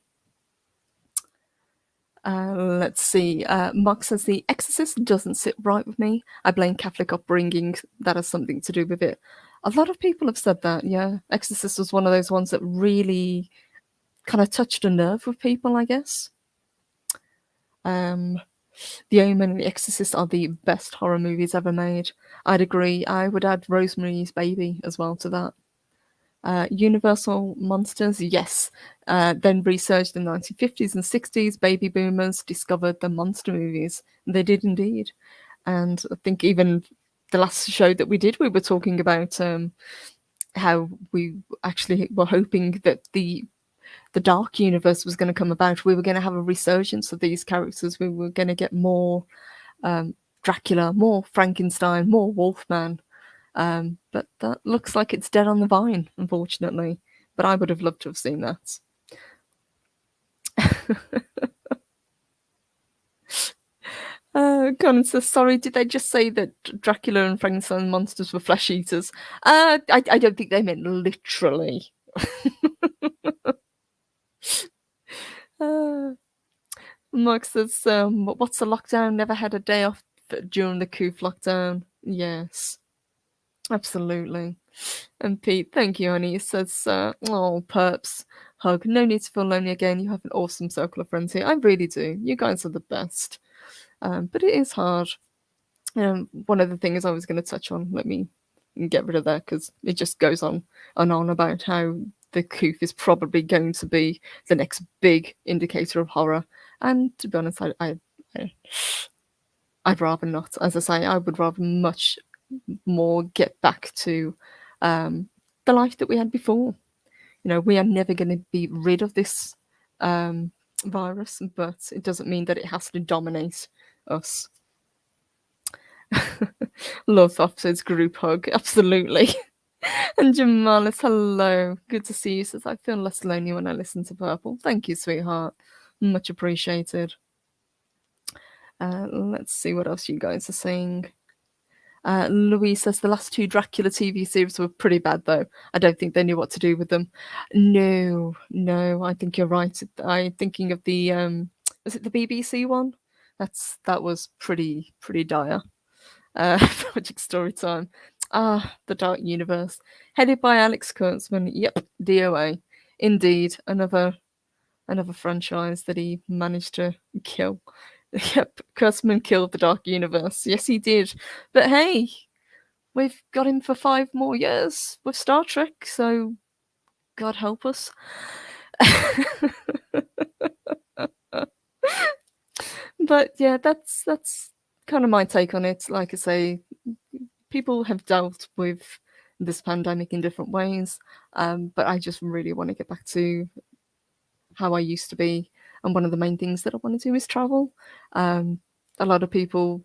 Speaker 1: Let's see. Mark says The Exorcist doesn't sit right with me. I blame Catholic upbringing. That has something to do with it. A lot of people have said that, yeah. Exorcist was one of those ones that really kind of touched a nerve with people, I guess. The Omen and The Exorcist are the best horror movies ever made. I'd agree. I would add Rosemary's Baby as well to that. Universal monsters, yes. Then researched in the 1950s and 60s, baby boomers discovered the monster movies. They did indeed. And I think even the last show that we did, we were talking about how we actually were hoping that the dark universe was going to come about. We were going to have a resurgence of these characters. We were going to get more Dracula, more Frankenstein, more Wolfman. But that looks like it's dead on the vine, unfortunately. But I would have loved to have seen that. Conan says, sorry, did they just say that Dracula and Frankenstein monsters were flesh eaters? I don't think they meant literally. Mark says, what's the lockdown? Never had a day off during the Coof lockdown. Yes, absolutely. And Pete, thank you, honey. He says, oh, perps, hug. No need to feel lonely again. You have an awesome circle of friends here. I really do. You guys are the best. But it is hard. One of the things I was going to touch on, let me get rid of that because it just goes on and on about how the Coof is probably going to be the next big indicator of horror. And to be honest, I'd rather not. As I say, I would rather much more get back to the life that we had before. You know, we are never going to be rid of this virus, but it doesn't mean that it has to dominate us. Love Officer's group hug, absolutely. And Jamalis, hello. Good to see you. Says, I feel less lonely when I listen to Purple. Thank you, sweetheart. Much appreciated. Let's see what else you guys are saying. Louise says the last two Dracula TV series were pretty bad, though. I don't think they knew what to do with them. No, I think you're right. I'm thinking of the was it the BBC one? That was pretty dire. Project Storytime. The Dark Universe. Headed by Alex Kurtzman. Yep, DOA. Indeed, another franchise that he managed to kill. Yep, Kurtzman killed the Dark Universe. Yes, he did. But hey, we've got him for 5 more years with Star Trek, so God help us. But yeah, that's kind of my take on it. Like I say, people have dealt with this pandemic in different ways, but I just really want to get back to how I used to be. And one of the main things that I want to do is travel. A lot of people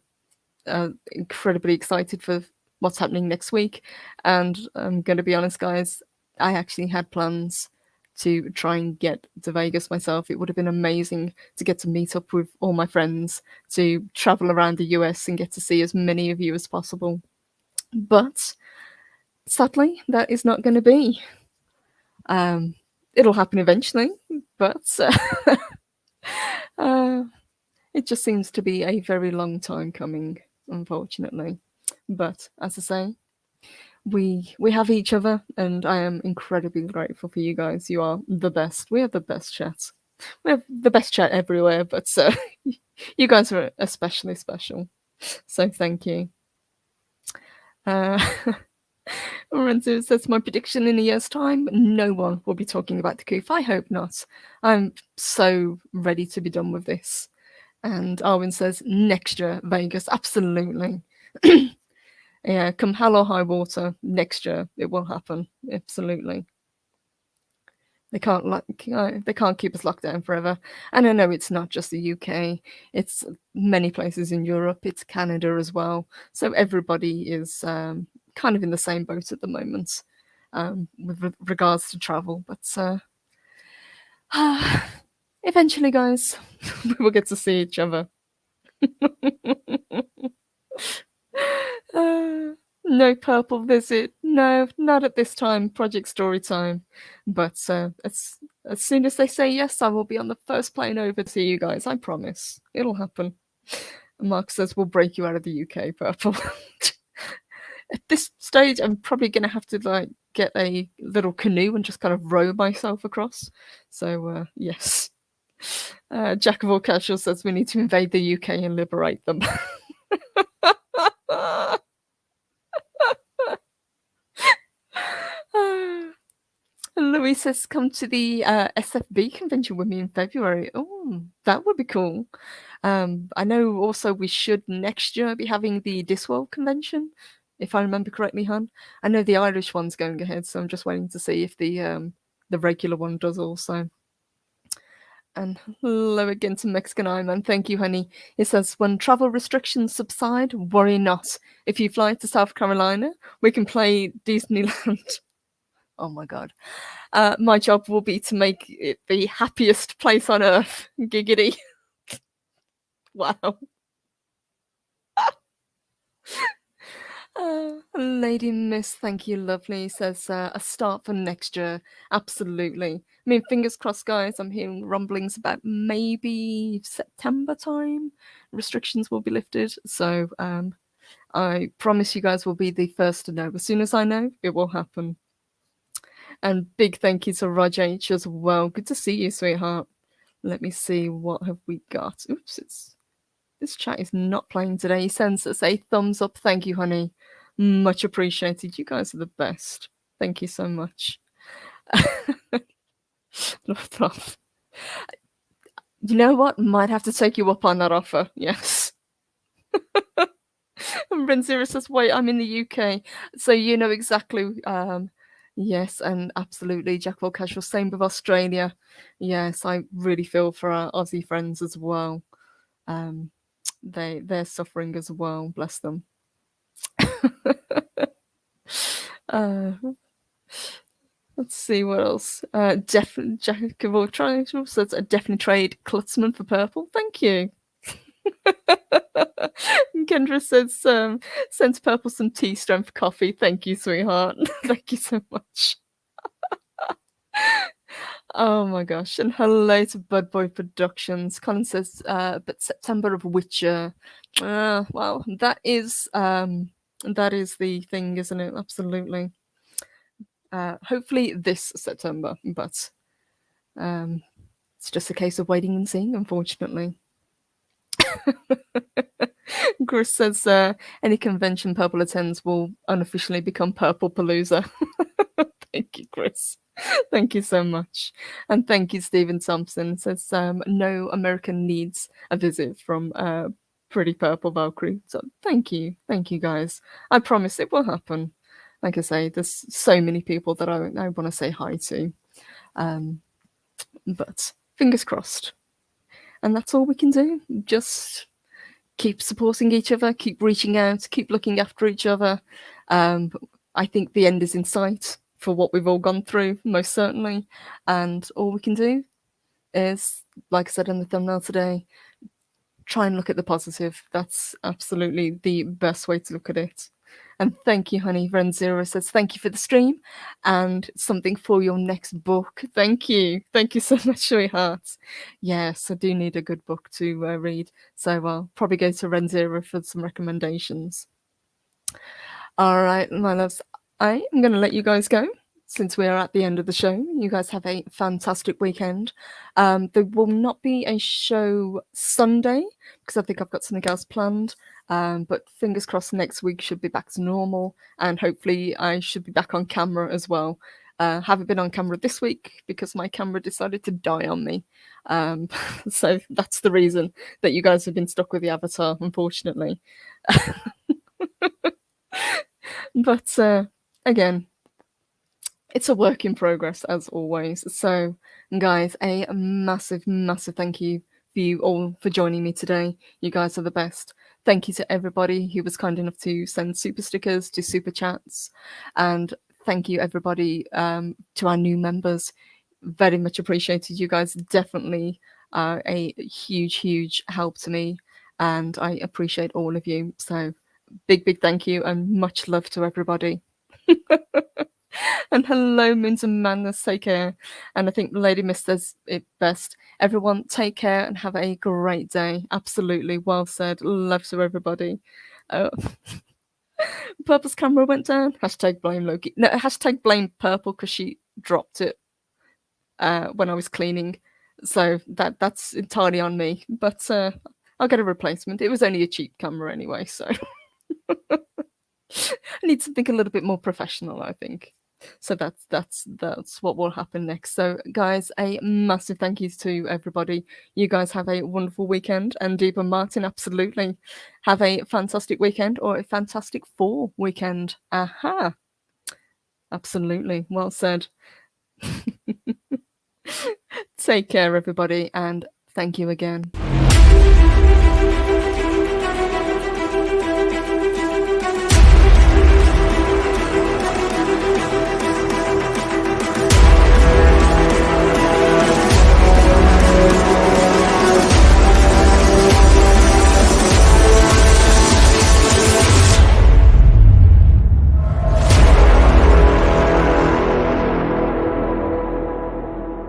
Speaker 1: are incredibly excited for what's happening next week. And I'm going to be honest, guys, I actually had plans to try and get to Vegas myself. It would have been amazing to get to meet up with all my friends, to travel around the US and get to see as many of you as possible. But sadly, that is not going to be. It'll happen eventually, but it just seems to be a very long time coming, unfortunately. But as I say, we have each other, and I am incredibly grateful for you guys. You are the best. We have the best chat. We have the best chat everywhere, but you guys are especially special. So thank you. Lorenzo says, my prediction in a year's time, no one will be talking about the Coof. I hope not. I'm so ready to be done with this. And Arwin says, next year, Vegas, absolutely. Yeah, come hell or high water, next year it will happen, absolutely. They can't keep us locked down forever. And I know it's not just the UK, it's many places in Europe, it's Canada as well. So everybody is kind of in the same boat at the moment with regards to travel. But eventually, guys, we will get to see each other. No purple visit. No, not at this time. Project story time. But as soon as they say yes, I will be on the first plane over to you guys. I promise. It'll happen. Mark says we'll break you out of the UK, purple. At this stage, I'm probably going to have to like get a little canoe and just kind of row myself across. So yes. Jack of all casuals says we need to invade the UK and liberate them. Louis says come to the SFB convention with me in February. Oh, that would be cool. I know also we should next year be having the Discworld convention, if I remember correctly, hun. I know the Irish one's going ahead, so I'm just waiting to see if the regular one does also. And hello again to Mexican Iron. Thank you, honey. It says, when travel restrictions subside, worry not. If you fly to South Carolina, we can play Disneyland. Oh my God. My job will be to make it the happiest place on earth. Giggity. Wow. Lady Miss, thank you, lovely, says a start for next year. Absolutely. I mean, fingers crossed, guys. I'm hearing rumblings about maybe September time. Restrictions will be lifted. So I promise you guys will be the first to know. As soon as I know, it will happen. And big thank you to Raj H as well. Good to see you, sweetheart. Let me see, what have we got? Oops, this chat is not playing today. He sends us a thumbs up. Thank you, honey. Much appreciated. You guys are the best. Thank you so much. You know what? Might have to take you up on that offer. Yes. And Renzira says, wait, I'm in the UK. So you know exactly. Yes, and absolutely. Jackwell Casual, same with Australia. Yes, I really feel for our Aussie friends as well. They're suffering as well. Bless them. Let's see what else. Jack of all trades says definitely trade Klutzman for purple. Thank you. Kendra says sends purple some tea strength coffee. Thank you, sweetheart. Thank you so much. Oh my gosh. And hello to Bud Boy Productions. Colin says, but September of Witcher. Well, that is the thing, isn't it? Absolutely. Hopefully this September, but it's just a case of waiting and seeing, unfortunately. Chris says any convention Purple attends will unofficially become Purple Palooza. Thank you, Chris. Thank you so much. And thank you, Stephen Thompson. Says no American needs a visit from Pretty Purple Valkyrie. So thank you. Thank you, guys. I promise it will happen. Like I say, there's so many people that I want to say hi to. But fingers crossed. And that's all we can do. Just keep supporting each other, keep reaching out, keep looking after each other. I think the end is in sight for what we've all gone through, most certainly. And all we can do is, like I said in the thumbnail today, try and look at the positive. That's absolutely the best way to look at it. And thank you, honey. Ren Zero says, thank you for the stream and something for your next book. Thank you. Thank you so much, sweetheart. Yes, I do need a good book to read. So I'll probably go to Ren Zero for some recommendations. All right, my loves. I am going to let you guys go since we are at the end of the show. You guys have a fantastic weekend. There will not be a show Sunday because I think I've got something else planned. But fingers crossed next week should be back to normal, and hopefully I should be back on camera as well. Haven't been on camera this week because my camera decided to die on me. So that's the reason that you guys have been stuck with the avatar, unfortunately. But again, it's a work in progress as always. So guys, a massive thank you for you all for joining me today. You guys are the best. Thank you to everybody who was kind enough to send super stickers, to super chats, and thank you everybody to our new members. very much appreciated. You guys definitely are a huge help to me, and I appreciate all of you. So big thank you and much love to everybody. And hello, Moons and Madness, take care. And I think Lady Mist says it best. Everyone, take care and have a great day. Absolutely, well said. Love to everybody. Uh, Purple's camera went down. Hashtag blame Loki. No, hashtag blame Purple because she dropped it when I was cleaning. So that's entirely on me. But I'll get a replacement. It was only a cheap camera anyway, so I need something a little bit more professional, I think. So that's what will happen next. So guys, a massive thank you to everybody. You guys have a wonderful weekend, and Deepa Martin, absolutely have a fantastic weekend or a fantastic fall weekend. Aha, absolutely, well said. Take care, everybody, and thank you again.